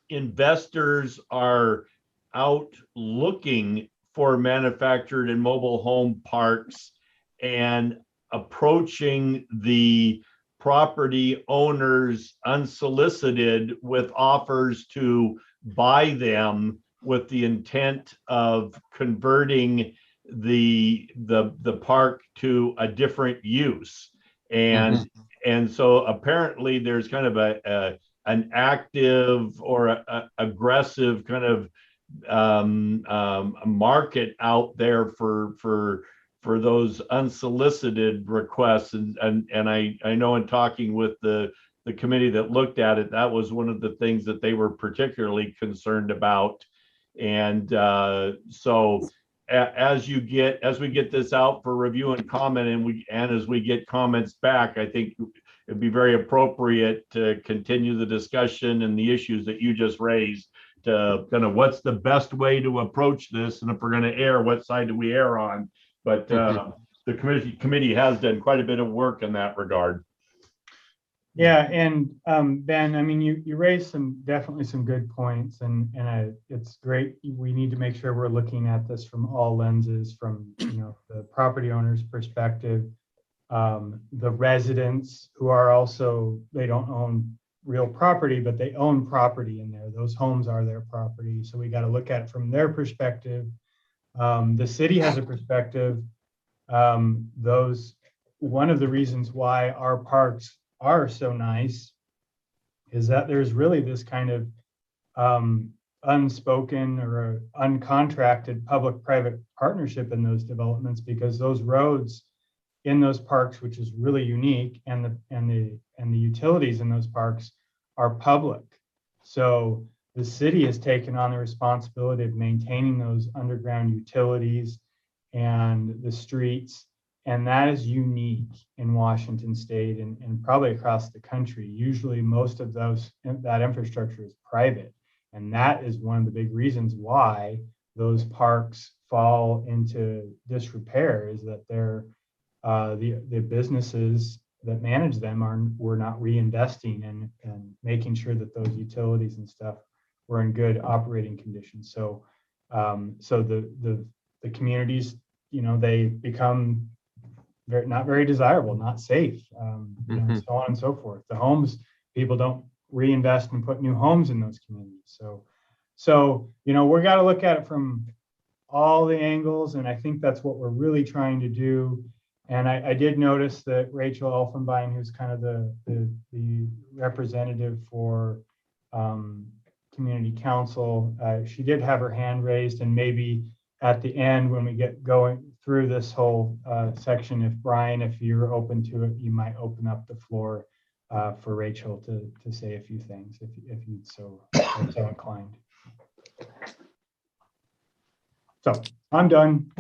investors are out looking for manufactured and mobile home parks and approaching the property owners unsolicited with offers to buy them, with the intent of converting the park to a different use. And and so apparently there's kind of an active or aggressive kind of a market out there for those unsolicited requests. And I know in talking with the committee that looked at it, that was one of the things that they were particularly concerned about. And so as we get this out for review and comment, and as we get comments back, I think it'd be very appropriate to continue the discussion and the issues that you just raised, to kind of what's the best way to approach this, and if we're going to err, what side do we err on? But the committee has done quite a bit of work in that regard. Yeah, and Ben, I mean, you raised definitely some good points, and it's great. We need to make sure we're looking at this from all lenses, from the property owner's perspective, the residents who are also, they don't own real property, but they own property in there. Those homes are their property, so we got to look at it from their perspective. The city has a perspective. One of the reasons why our parks are so nice is that there's really this kind of unspoken or uncontracted public-private partnership in those developments, because those roads in those parks, which is really unique, and the utilities in those parks are public. So the city has taken on the responsibility of maintaining those underground utilities and the streets. And that is unique in Washington State and probably across the country. Usually most of that infrastructure is private. And that is one of the big reasons why those parks fall into disrepair, is that the businesses that manage them were not reinvesting and making sure that those utilities and stuff were in good operating conditions. So the communities, they become not very desirable, not safe, so on and so forth. The homes, people don't reinvest and put new homes in those communities. So we got to look at it from all the angles, and I think that's what we're really trying to do. And I did notice that Rachel Elfenbein, who's kind of the representative for community council, she did have her hand raised, and maybe at the end, when we get going through this whole section, if Brian, if you're open to it, you might open up the floor for Rachel to say a few things, if you'd so inclined. So I'm done.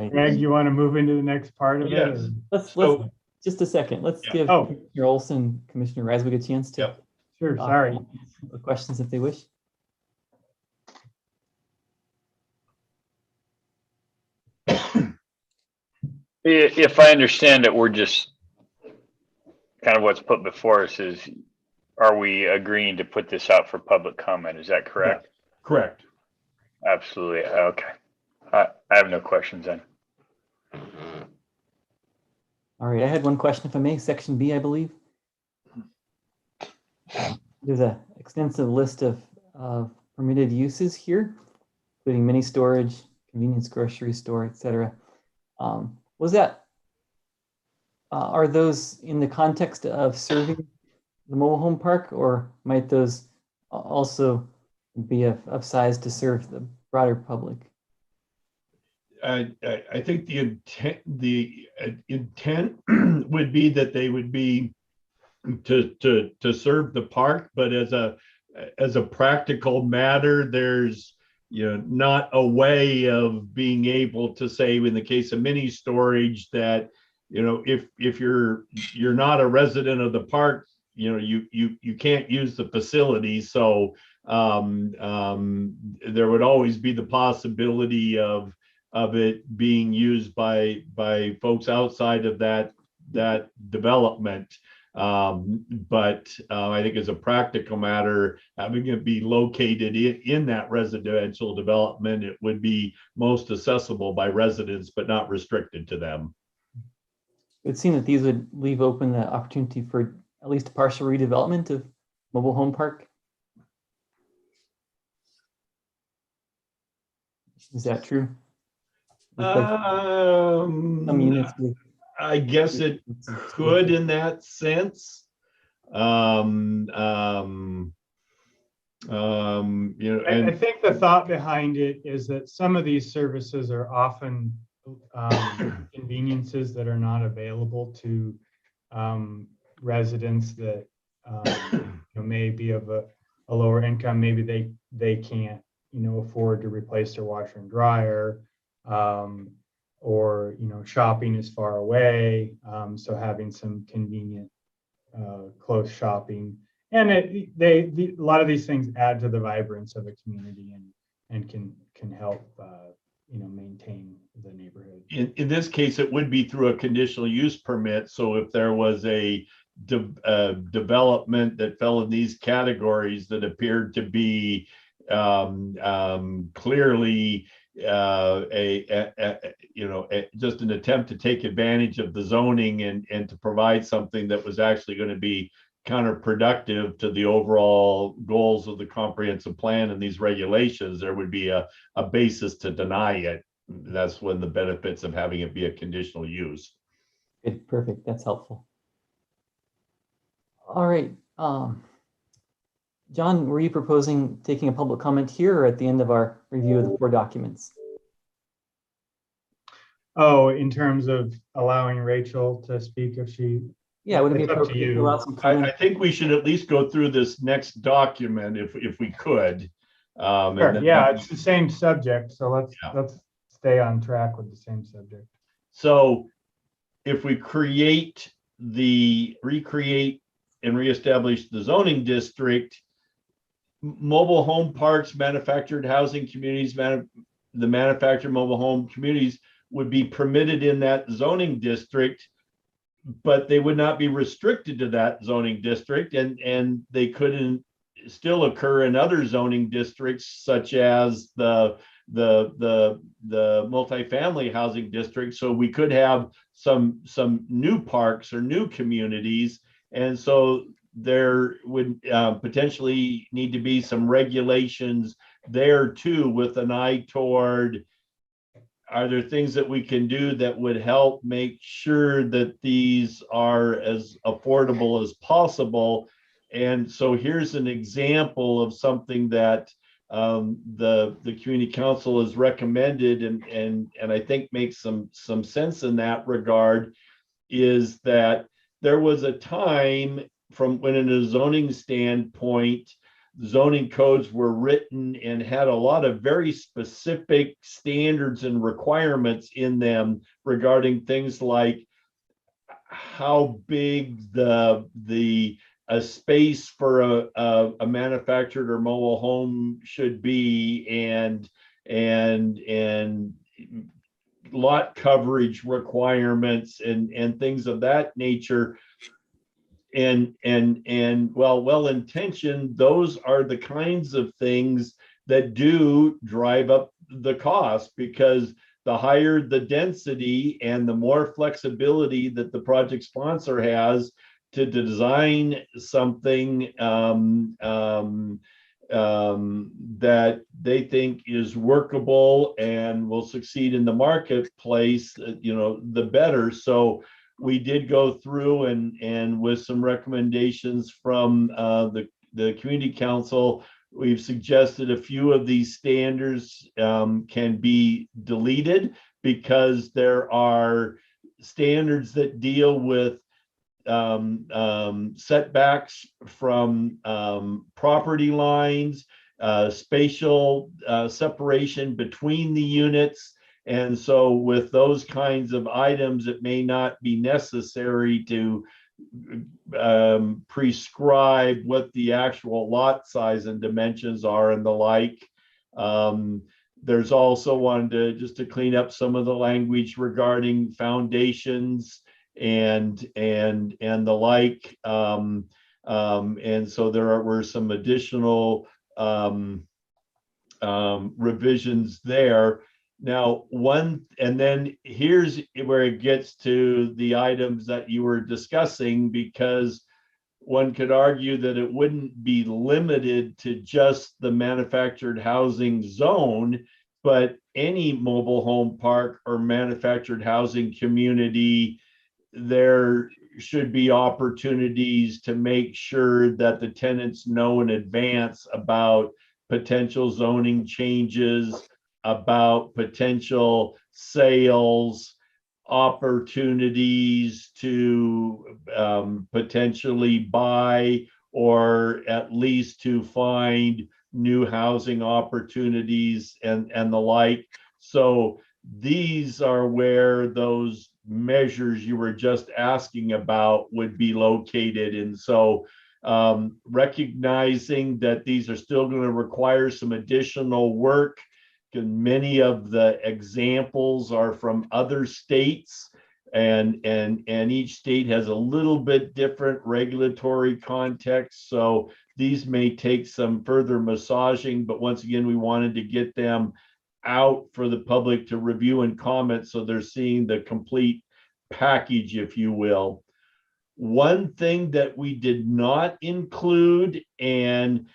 Greg, you want to move into the next part of it? Yes. Let's just a second. Let's give Commissioner Olson, Commissioner Rasmussen a chance to Sure, sorry. the questions if they wish. If I understand it, we're just kind of what's put before us is, are we agreeing to put this out for public comment? Is that correct? Correct. Absolutely. Okay. I have no questions then. All right, I had one question, if I may. Section B, I believe. There's an extensive list of permitted uses here, including mini storage, convenience grocery store, etc. Are those in the context of serving the mobile home park, or might those also be of size to serve the broader public? I think the intent would be that they would be to serve the park, but as a practical matter, there's not a way of being able to say, in the case of mini storage, that if you're not a resident of the park, you can't use the facility. So there would always be the possibility of it being used by folks outside of that development. But I think as a practical matter, having it be located in that residential development, it would be most accessible by residents, but not restricted to them. It would seem that these would leave open the opportunity for at least partial redevelopment of mobile home park. Is that true? Some units I guess it could in that sense. I think the thought behind it is that some of these services are often conveniences that are not available to residents that may be of a lower income. Maybe they can't afford to replace their washer and dryer, or shopping is far away. So having some convenient close shopping, and a lot of these things add to the vibrance of a community and can help maintain the neighborhood. In this case, it would be through a conditional use permit. So if there was a development that fell in these categories that appeared to be clearly just an attempt to take advantage of the zoning and to provide something that was actually going to be counterproductive to the overall goals of the comprehensive plan and these regulations, there would be a basis to deny it. That's when the benefits of having it be a conditional use. Good, perfect. That's helpful. All right. John, were you proposing taking a public comment here or at the end of our review of the 4 documents? Oh, in terms of allowing Rachel to speak if she... Yeah, would it be It's up to appropriate to you. allow some I comment? think we should at least go through this next document if we could. And Sure. then Yeah, it's the same subject, so let's stay on track with the same subject. So if we recreate and reestablish the zoning district, mobile home parks, manufactured housing communities, the manufactured mobile home communities would be permitted in that zoning district, but they would not be restricted to that zoning district, and they couldn't still occur in other zoning districts such as the multifamily housing district. So we could have some new parks or new communities, and so there would potentially need to be some regulations there too, with an eye toward, are there things that we can do that would help make sure that these are as affordable as possible? And so here's an example of something that the community council has recommended, and I think makes some sense in that regard, is that there was a time from when, in a zoning standpoint, zoning codes were written and had a lot of very specific standards and requirements in them regarding things like how big a space for a manufactured or mobile home should be, and lot coverage requirements and things of that nature. And well-intentioned, those are the kinds of things that do drive up the cost, because the higher the density and the more flexibility that the project sponsor has to design something that they think is workable and will succeed in the marketplace, the better. So we did go through and with some recommendations from the community council, we've suggested a few of these standards can be deleted, because there are standards that deal with setbacks from property lines, spatial separation between the units. And so with those kinds of items, it may not be necessary to prescribe what the actual lot size and dimensions are and the like. There's also wanted to clean up some of the language regarding foundations and the like. And so were some additional revisions there. Now, and then here's where it gets to the items that you were discussing, because one could argue that it wouldn't be limited to just the manufactured housing zone, but any mobile home park or manufactured housing community there should be opportunities to make sure that the tenants know in advance about potential zoning changes, about potential sales, opportunities to potentially buy or at least to find new housing opportunities and the like. So these are where those measures you were just asking about would be located. And so recognizing that these are still going to require some additional work, and many of the examples are from other states, and each state has a little bit different regulatory context. So these may take some further massaging, but once again, we wanted to get them out for the public to review and comment, so they're seeing the complete package, if you will. One thing that we did not include, and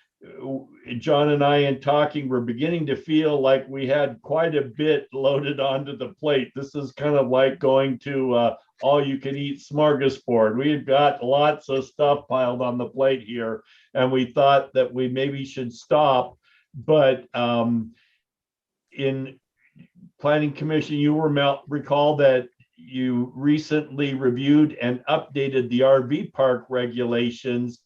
John and I in talking, we're beginning to feel like we had quite a bit loaded onto the plate. This is kind of like going to all you can eat smorgasbord. We've got lots of stuff piled on the plate here, and we thought that we maybe should stop. But in Planning Commission, you recall that you recently reviewed and updated the RV park regulations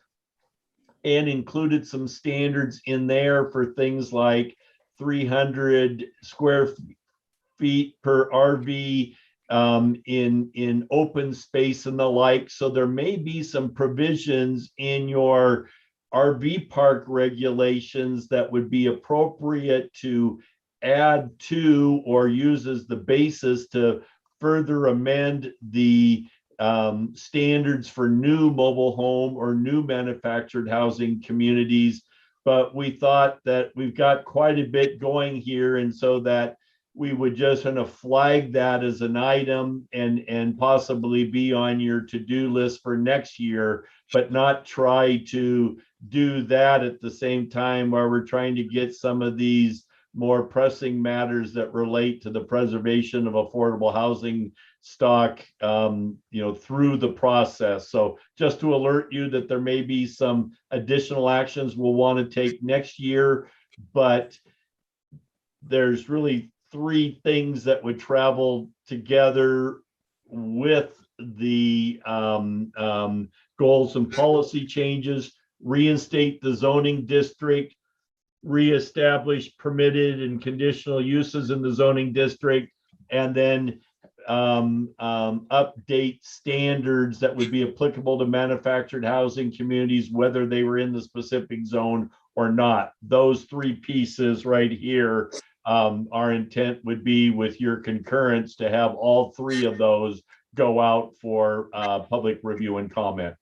and included some standards in there for things like 300 square feet per RV in open space and the like. So there may be some provisions in your RV park regulations that would be appropriate to add to or use as the basis to further amend the standards for new mobile home or new manufactured housing communities. But we thought that we've got quite a bit going here, and so that we would just kind of flag that as an item and possibly be on your to-do list for next year, but not try to do that at the same time while we're trying to get some of these more pressing matters that relate to the preservation of affordable housing stock, through the process. So just to alert you that there may be some additional actions we'll want to take next year, but there's really three things that would travel together with the goals and policy changes: reinstate the zoning district, reestablish permitted and conditional uses in the zoning district, and then update standards that would be applicable to manufactured housing communities, whether they were in the specific zone or not. Those three pieces right here, our intent would be, with your concurrence, to have all three of those go out for public review and comment.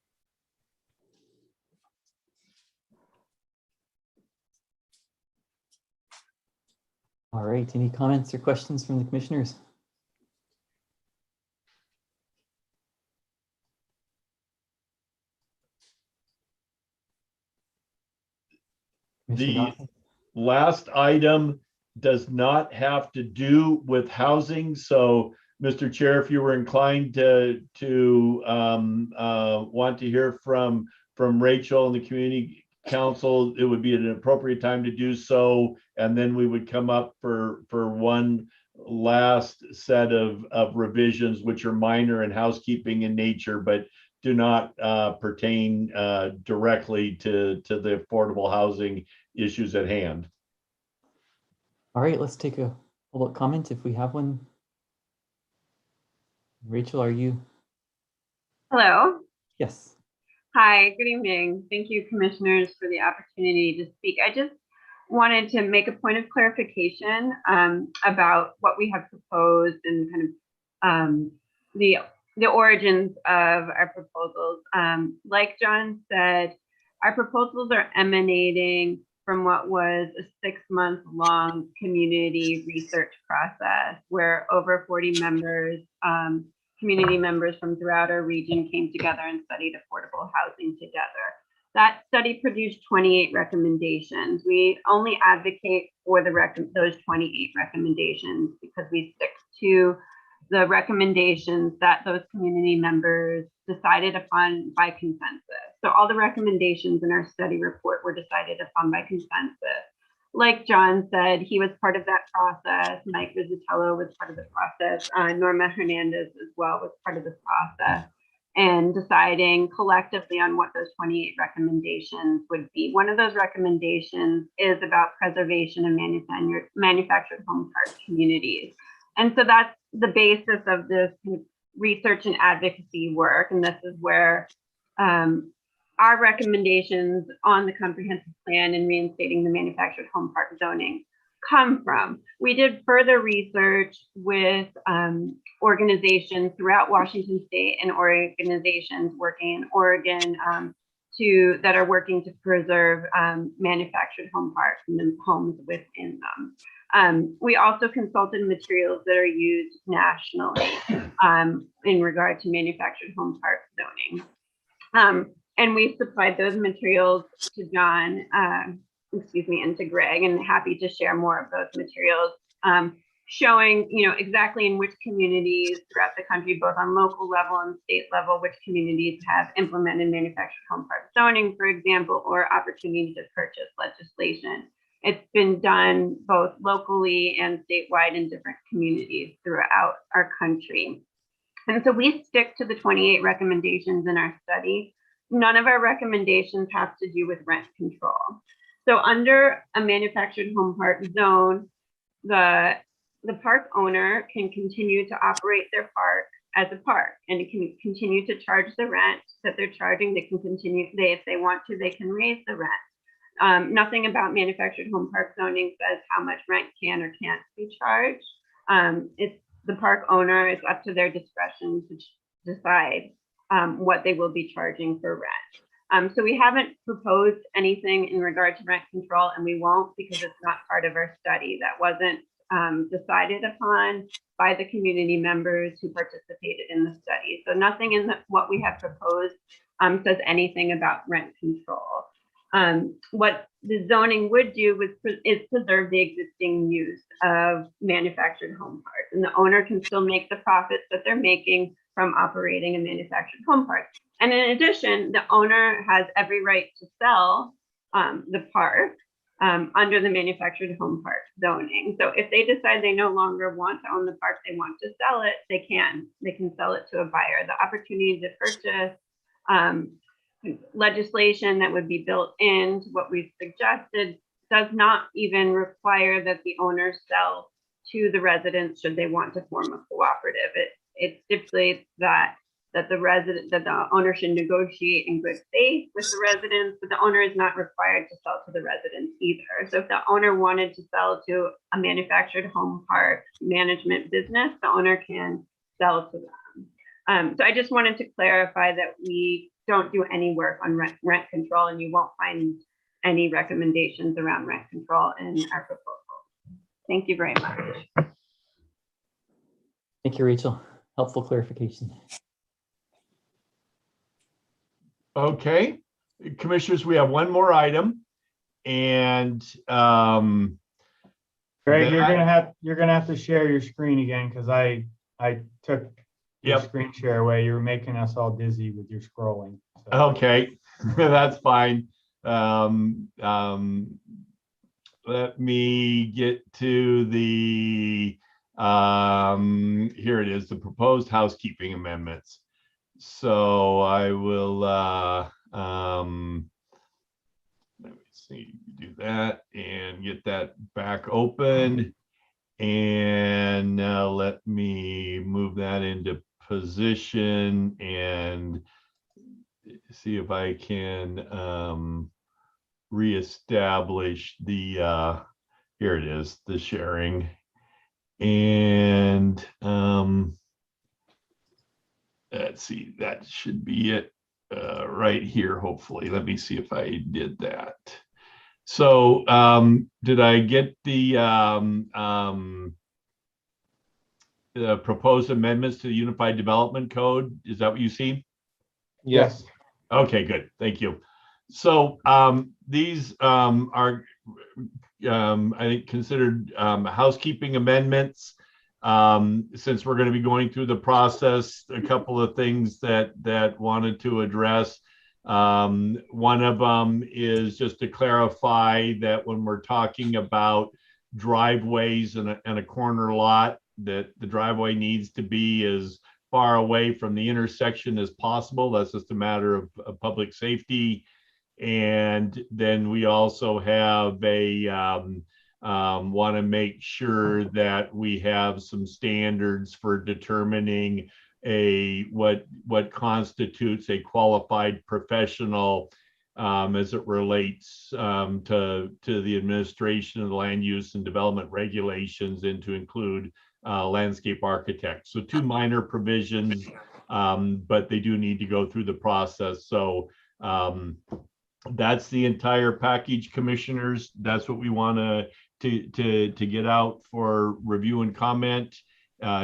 All right, any comments or questions from the commissioners? Commissioner The Dawson? last item does not have to do with housing. So, Mr. Chair, if you were inclined to want to hear from Rachel and the Community Council, it would be an appropriate time to do so, and then we would come up for one last set of revisions, which are minor and housekeeping in nature, but do not pertain directly to the affordable housing issues at hand. All right, let's take a public comment if we have one. Rachel, are you? Hello. Yes. Hi, good evening. Thank you, commissioners, for the opportunity to speak. I just wanted to make a point of clarification about what we have proposed and kind of the origins of our proposals. Like John said, our proposals are emanating from what was a 6-month-long community research process where over 40 members, community members from throughout our region came together and studied affordable housing together. That study produced 28 recommendations. We only advocate for those 28 recommendations because we stick to the recommendations that those community members decided upon by consensus. So all the recommendations in our study report were decided upon by consensus. Like John said, he was part of that process. Mike Rizzatello was part of the process. Norma Hernandez as well was part of the process, and deciding collectively on what those 28 recommendations would be. One of those recommendations is about preservation of manufactured home park communities. And so that's the basis of this research and advocacy work. And this is where our recommendations on the comprehensive plan and reinstating the manufactured home park zoning come from. We did further research with organizations throughout Washington State and organizations working in Oregon that are working to preserve manufactured home parks and the homes within them. We also consulted materials that are used nationally in regard to manufactured home park zoning. And we supplied those materials to John, and to Greg, and happy to share more of those materials, showing, exactly in which communities throughout the country, both on local level and state level, which communities have implemented manufactured home park zoning, for example, or opportunity to purchase legislation. It's been done both locally and statewide in different communities throughout our country. And so we stick to the 28 recommendations in our study. None of our recommendations have to do with rent control. So under a manufactured home park zone, the park owner can continue to operate their park as a park, and it can continue to charge the rent that they're charging. They can continue, if they want to, they can raise the rent. Nothing about manufactured home park zoning says how much rent can or can't be charged. It's the park owner, it's up to their discretion to decide what they will be charging for rent. So we haven't proposed anything in regard to rent control, and we won't, because it's not part of our study. That wasn't decided upon by the community members who participated in the study. So nothing in what we have proposed says anything about rent control. What the zoning would do is preserve the existing use of manufactured home parks, and the owner can still make the profits that they're making from operating a manufactured home park. And in addition, the owner has every right to sell the park under the manufactured home park zoning. So if they decide they no longer want to own the park, they want to sell it, they can sell it to a buyer. The opportunity to purchase legislation that would be built into what we've suggested does not even require that the owners sell to the residents should they want to form a cooperative. It stipulates that the owner should negotiate in good faith with the residents, but the owner is not required to sell to the residents either. So if the owner wanted to sell to a manufactured home park management business, the owner can sell to them. So I just wanted to clarify that we don't do any work on rent control, and you won't find any recommendations around rent control in our proposal. Thank you very much. Thank you, Rachel. Helpful clarification. Okay, commissioners, we have one more item, and Greg, you're gonna have to share your screen again, because I took your screen share away. You were making us all dizzy with your scrolling. So. Okay, that's fine. Let me get to the here it is, the proposed housekeeping amendments. So I will let me see, do that and get that back open, and let me move that into position and see if I can reestablish the here it is, the sharing. And let's see, that should be it right here, hopefully. Let me see if I did that. So did I get the proposed amendments to the Unified Development Code? Is that what you see? Yes. Okay, good. Thank you. So these are, I think, considered housekeeping amendments. Since we're going to be going through the process, a couple of things that wanted to address. One of them is just to clarify that when we're talking about driveways and a corner lot, that the driveway needs to be as far away from the intersection as possible. That's just a matter of public safety. And then we also have want to make sure that we have some standards for determining what constitutes a qualified professional as it relates to the administration of the land use and development regulations, and to include landscape architects. So 2 minor provisions, but they do need to go through the process. So that's the entire package, commissioners. That's what we want to get out for review and comment.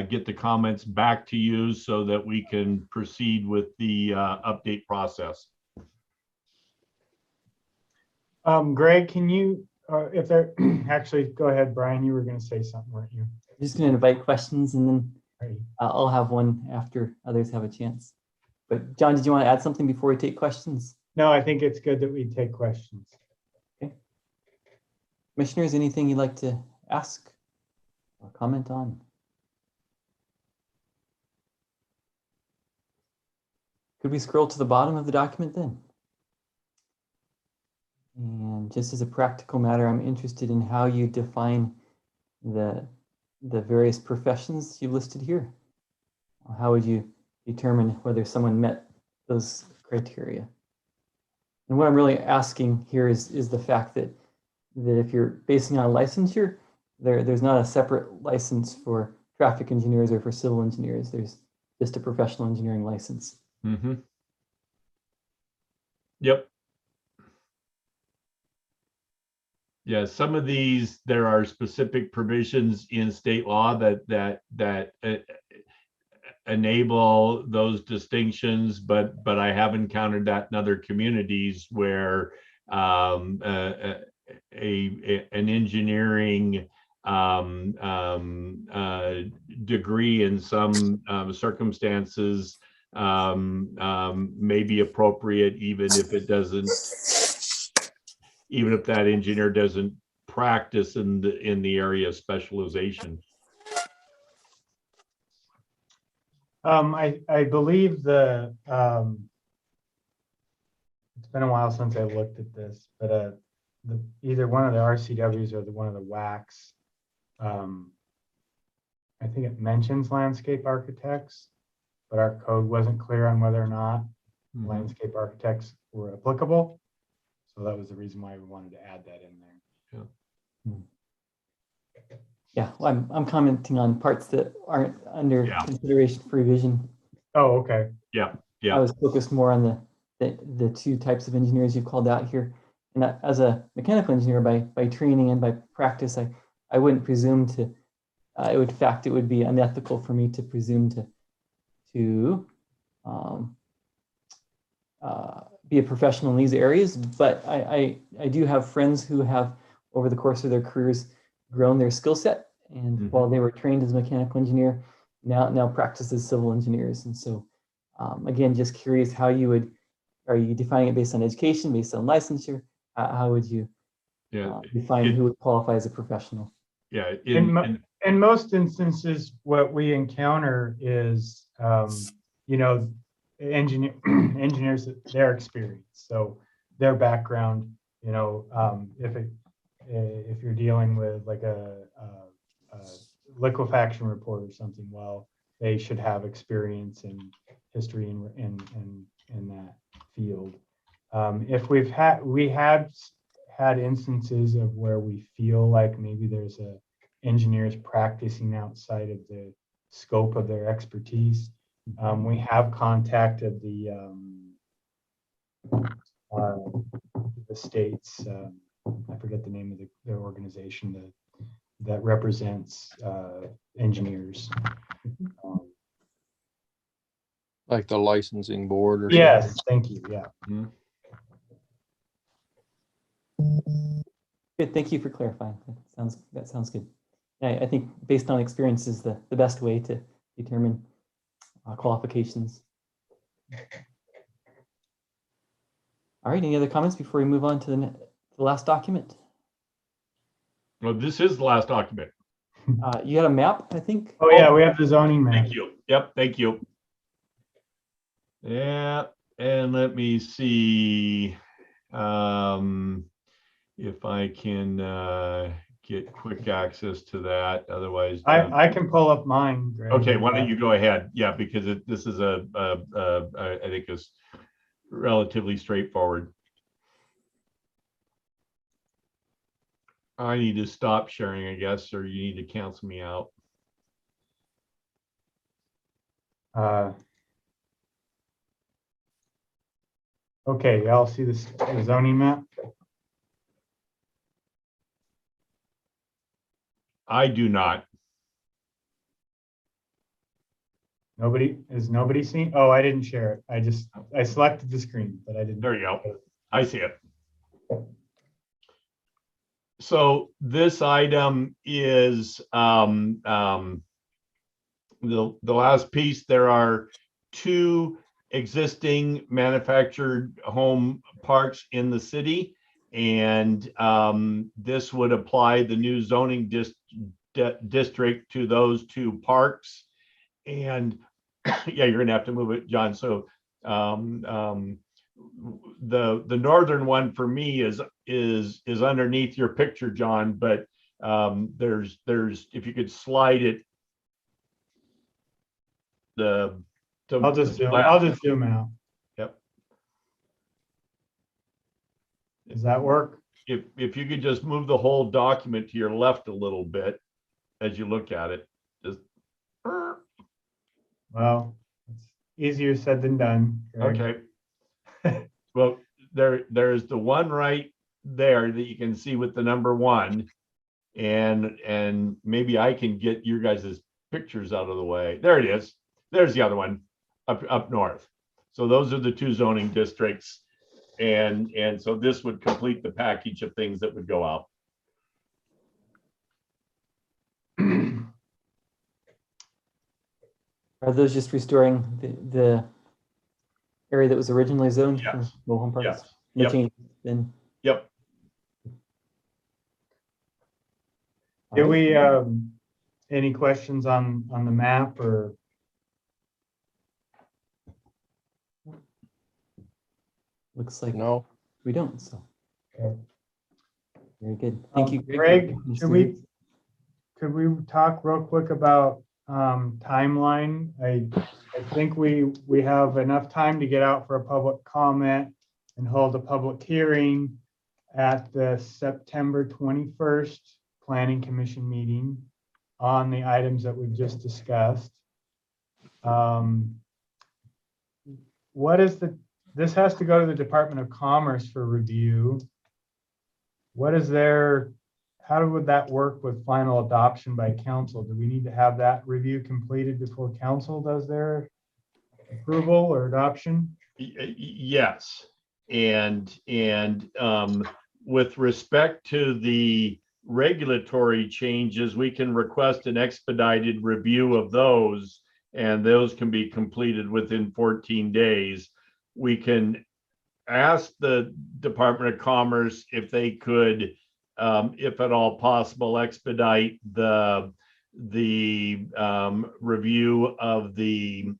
Get the comments back to you so that we can proceed with the update process. Greg, can you, if there, actually, go ahead, Brian, you were going to say something, weren't you? I'm just going to invite questions, and then Right. I'll have one after others have a chance. But John, did you want to add something before we take questions? No, I think it's good that we take questions. Commissioners, anything you'd like to ask or comment on? Could we scroll to the bottom of the document then? And just as a practical matter, I'm interested in how you define the various professions you listed here. How would you determine whether someone met those criteria? And what I'm really asking here is the fact that if you're basing on licensure, there's not a separate license for traffic engineers or for civil engineers. There's just a professional engineering license. Mm-hmm. Yep. Yeah, some of these, there are specific provisions in state law that enable those distinctions, but I have encountered that in other communities where an engineering degree in some circumstances may be appropriate, even if that engineer doesn't practice in the area of specialization. I believe it's been a while since I looked at this, but either one of the RCWs or one of the WACs, I think it mentions landscape architects, but our code wasn't clear on whether or not landscape architects were applicable. So that was the reason why we wanted to add that in there. Yeah, well, I'm commenting on parts that aren't under consideration for revision. Oh, okay. Yeah. I was focused more on the 2 types of engineers you called out here. And as a mechanical engineer by training and by practice, I wouldn't presume to, in fact, it would be unethical for me to presume to be a professional in these areas. But I do have friends who have, over the course of their careers, grown their skill set. And while they were trained as a mechanical engineer, now practice as civil engineers. And so, again, just curious how you would, are you defining it based on education, based on licensure? How would you define who would qualify as a professional? Yeah. In most instances, what we encounter is, engineers, their experience. So their background, if you're dealing with like a liquefaction report or something, well, they should have experience in history in that field. If we have had instances of where we feel like maybe there's engineers practicing outside of the scope of their expertise, we have contacted the state's, I forget the name of their organization that represents engineers. Like the licensing board or yes, thank you. Yeah. Good, thank you for clarifying. That sounds good. I think based on experience is the best way to determine qualifications. All right, any other comments before we move on to the last document? Well, this is the last document. You had a map, I think? Oh, yeah, we have the zoning map. Thank you. Yep, thank you. Yeah, and let me see if I can get quick access to that. Otherwise, I can pull up mine, Greg. okay, why don't you go ahead? Yeah, because this is I think is relatively straightforward. I need to stop sharing, I guess, or you need to cancel me out. Okay, y'all see this the zoning map? I do not. Is nobody seen? Oh, I didn't share it. I selected the screen, but I didn't. There you go. I see it. So this item is the last piece. There are 2 existing manufactured home parks in the city, and this would apply the new zoning district to those 2 parks. And yeah, you're gonna have to move it, John. So the northern one for me is underneath your picture, John, but there's if you could slide it I'll just zoom out. Yep. Does that work? If you could just move the whole document to your left a little bit as you look at it. Just Well, it's easier said than done. Greg. okay. Well, there's the one right there that you can see with the number 1, and maybe I can get your guys' pictures out of the way. There it is. There's the other one up north. So those are the 2 zoning districts, and so this would complete the package of things that would go out. Are those just restoring the area that was originally zoned for Yes. mobile home parks? Yes. No Yep. change then? Yep. Did All right. we any questions on the map or? Looks like No. we don't, so. Okay. Very good. Thank you, Greg, Greg. could we talk real quick about timeline? I think we have enough time to get out for a public comment and hold a public hearing at the September 21st Planning Commission meeting on the items that we've just discussed. This has to go to the Department of Commerce for review. How would that work with final adoption by council? Do we need to have that review completed before council does their approval or adoption? Yes, and with respect to the regulatory changes, we can request an expedited review of those, and those can be completed within 14 days. We can ask the Department of Commerce if they could, if at all possible, expedite the review of the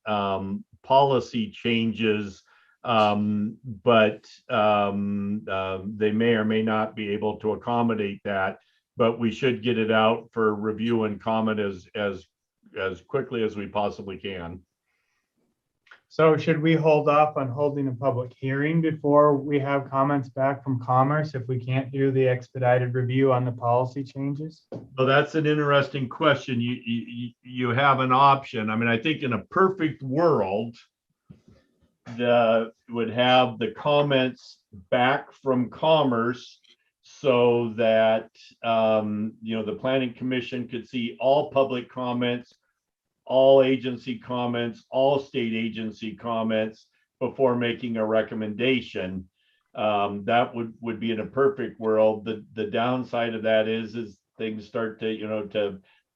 policy changes, but they may or may not be able to accommodate that. But we should get it out for review and comment as quickly as we possibly can. So should we hold off on holding a public hearing before we have comments back from Commerce if we can't do the expedited review on the policy changes? Well, that's an interesting question. You have an option. I mean, I think in a perfect world, would have the comments back from Commerce so that the Planning Commission could see all public comments, all agency comments, all state agency comments before making a recommendation. That would be in a perfect world. The downside of that is things start to, you know,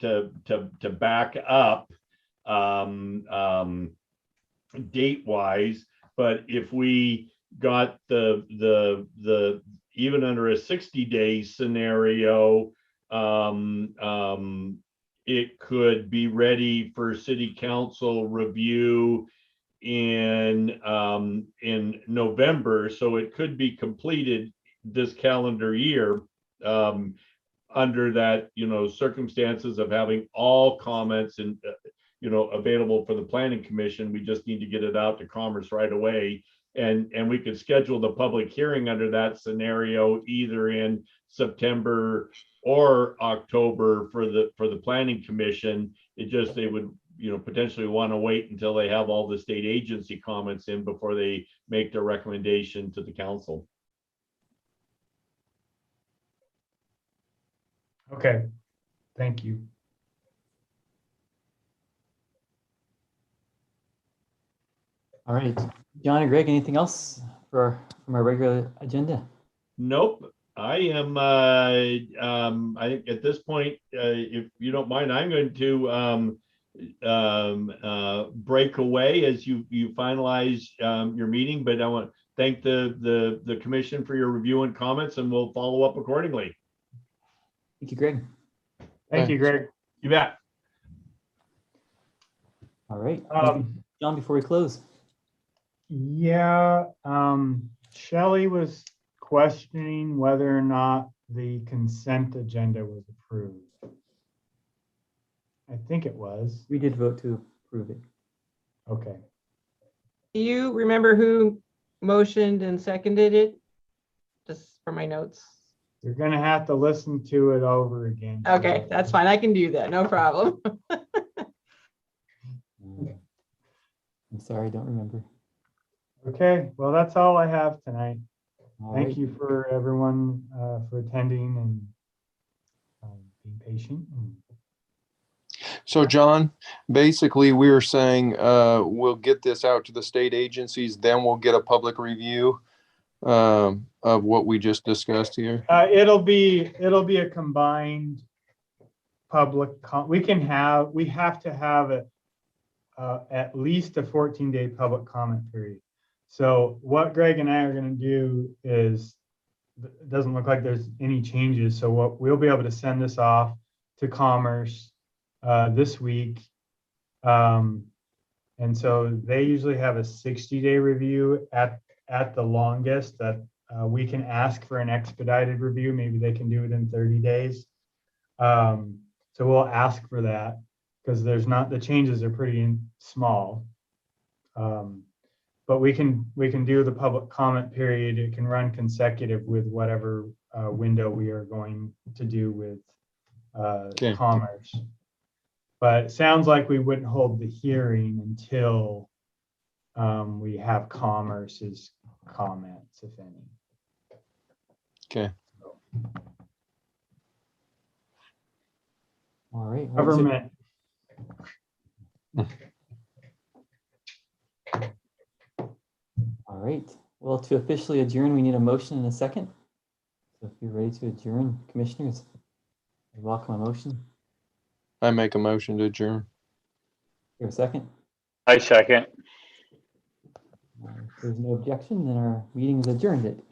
to back up date wise. But if we got the even under a 60-day scenario, it could be ready for city council review in November, so it could be completed this calendar year, under that, you know, circumstances of having all comments and you know, available for the planning commission. We just need to get it out to Commerce right away, and we could schedule the public hearing under that scenario either in September or October for the planning commission. It just, they would, you know, potentially want to wait until they have all the state agency comments in before they make their recommendation to the council. Okay, thank you. All right, John and Greg, anything else from our regular agenda? Nope. I am, I think at this point, if you don't mind, I'm going to break away as you finalize your meeting, but I want to thank the commission for your review and comments, and we'll follow up accordingly. Thank you, Greg. Thank you, Greg. You bet. All right, John, before we close. Yeah, Shelley was questioning whether or not the consent agenda was approved. I think it was. We did vote to approve it. Okay. Do you remember who motioned and seconded it? Just for my notes. You're gonna have to listen to it over again. Okay, that's fine. I can do that. No problem. I'm sorry, I don't remember. Okay, well, that's all I have tonight. All Thank right. you for everyone for attending and being patient. So John, basically we were saying we'll get this out to the state agencies, then we'll get a public review of what we just discussed here. It'll be a combined public. We have to have it at least a 14-day public comment period. So what Greg and I are going to do is, it doesn't look like there's any changes. So what we'll be able to send this off to Commerce this week. And so they usually have a 60-day review at the longest, that we can ask for an expedited review. Maybe they can do it in 30 days. So we'll ask for that because the changes are pretty small. But we can do the public comment period. It can run consecutive with whatever window we are going to do with Okay. Commerce. But it sounds like we wouldn't hold the hearing until we have Commerce's comments, if any. Okay. All right. well, Government. All right. Well, to officially adjourn, we need a motion and a second. So if you're ready to adjourn, commissioners, I welcome a motion. I make a motion to adjourn. Here a second. I second. If there's no objection, then our meeting is adjourned at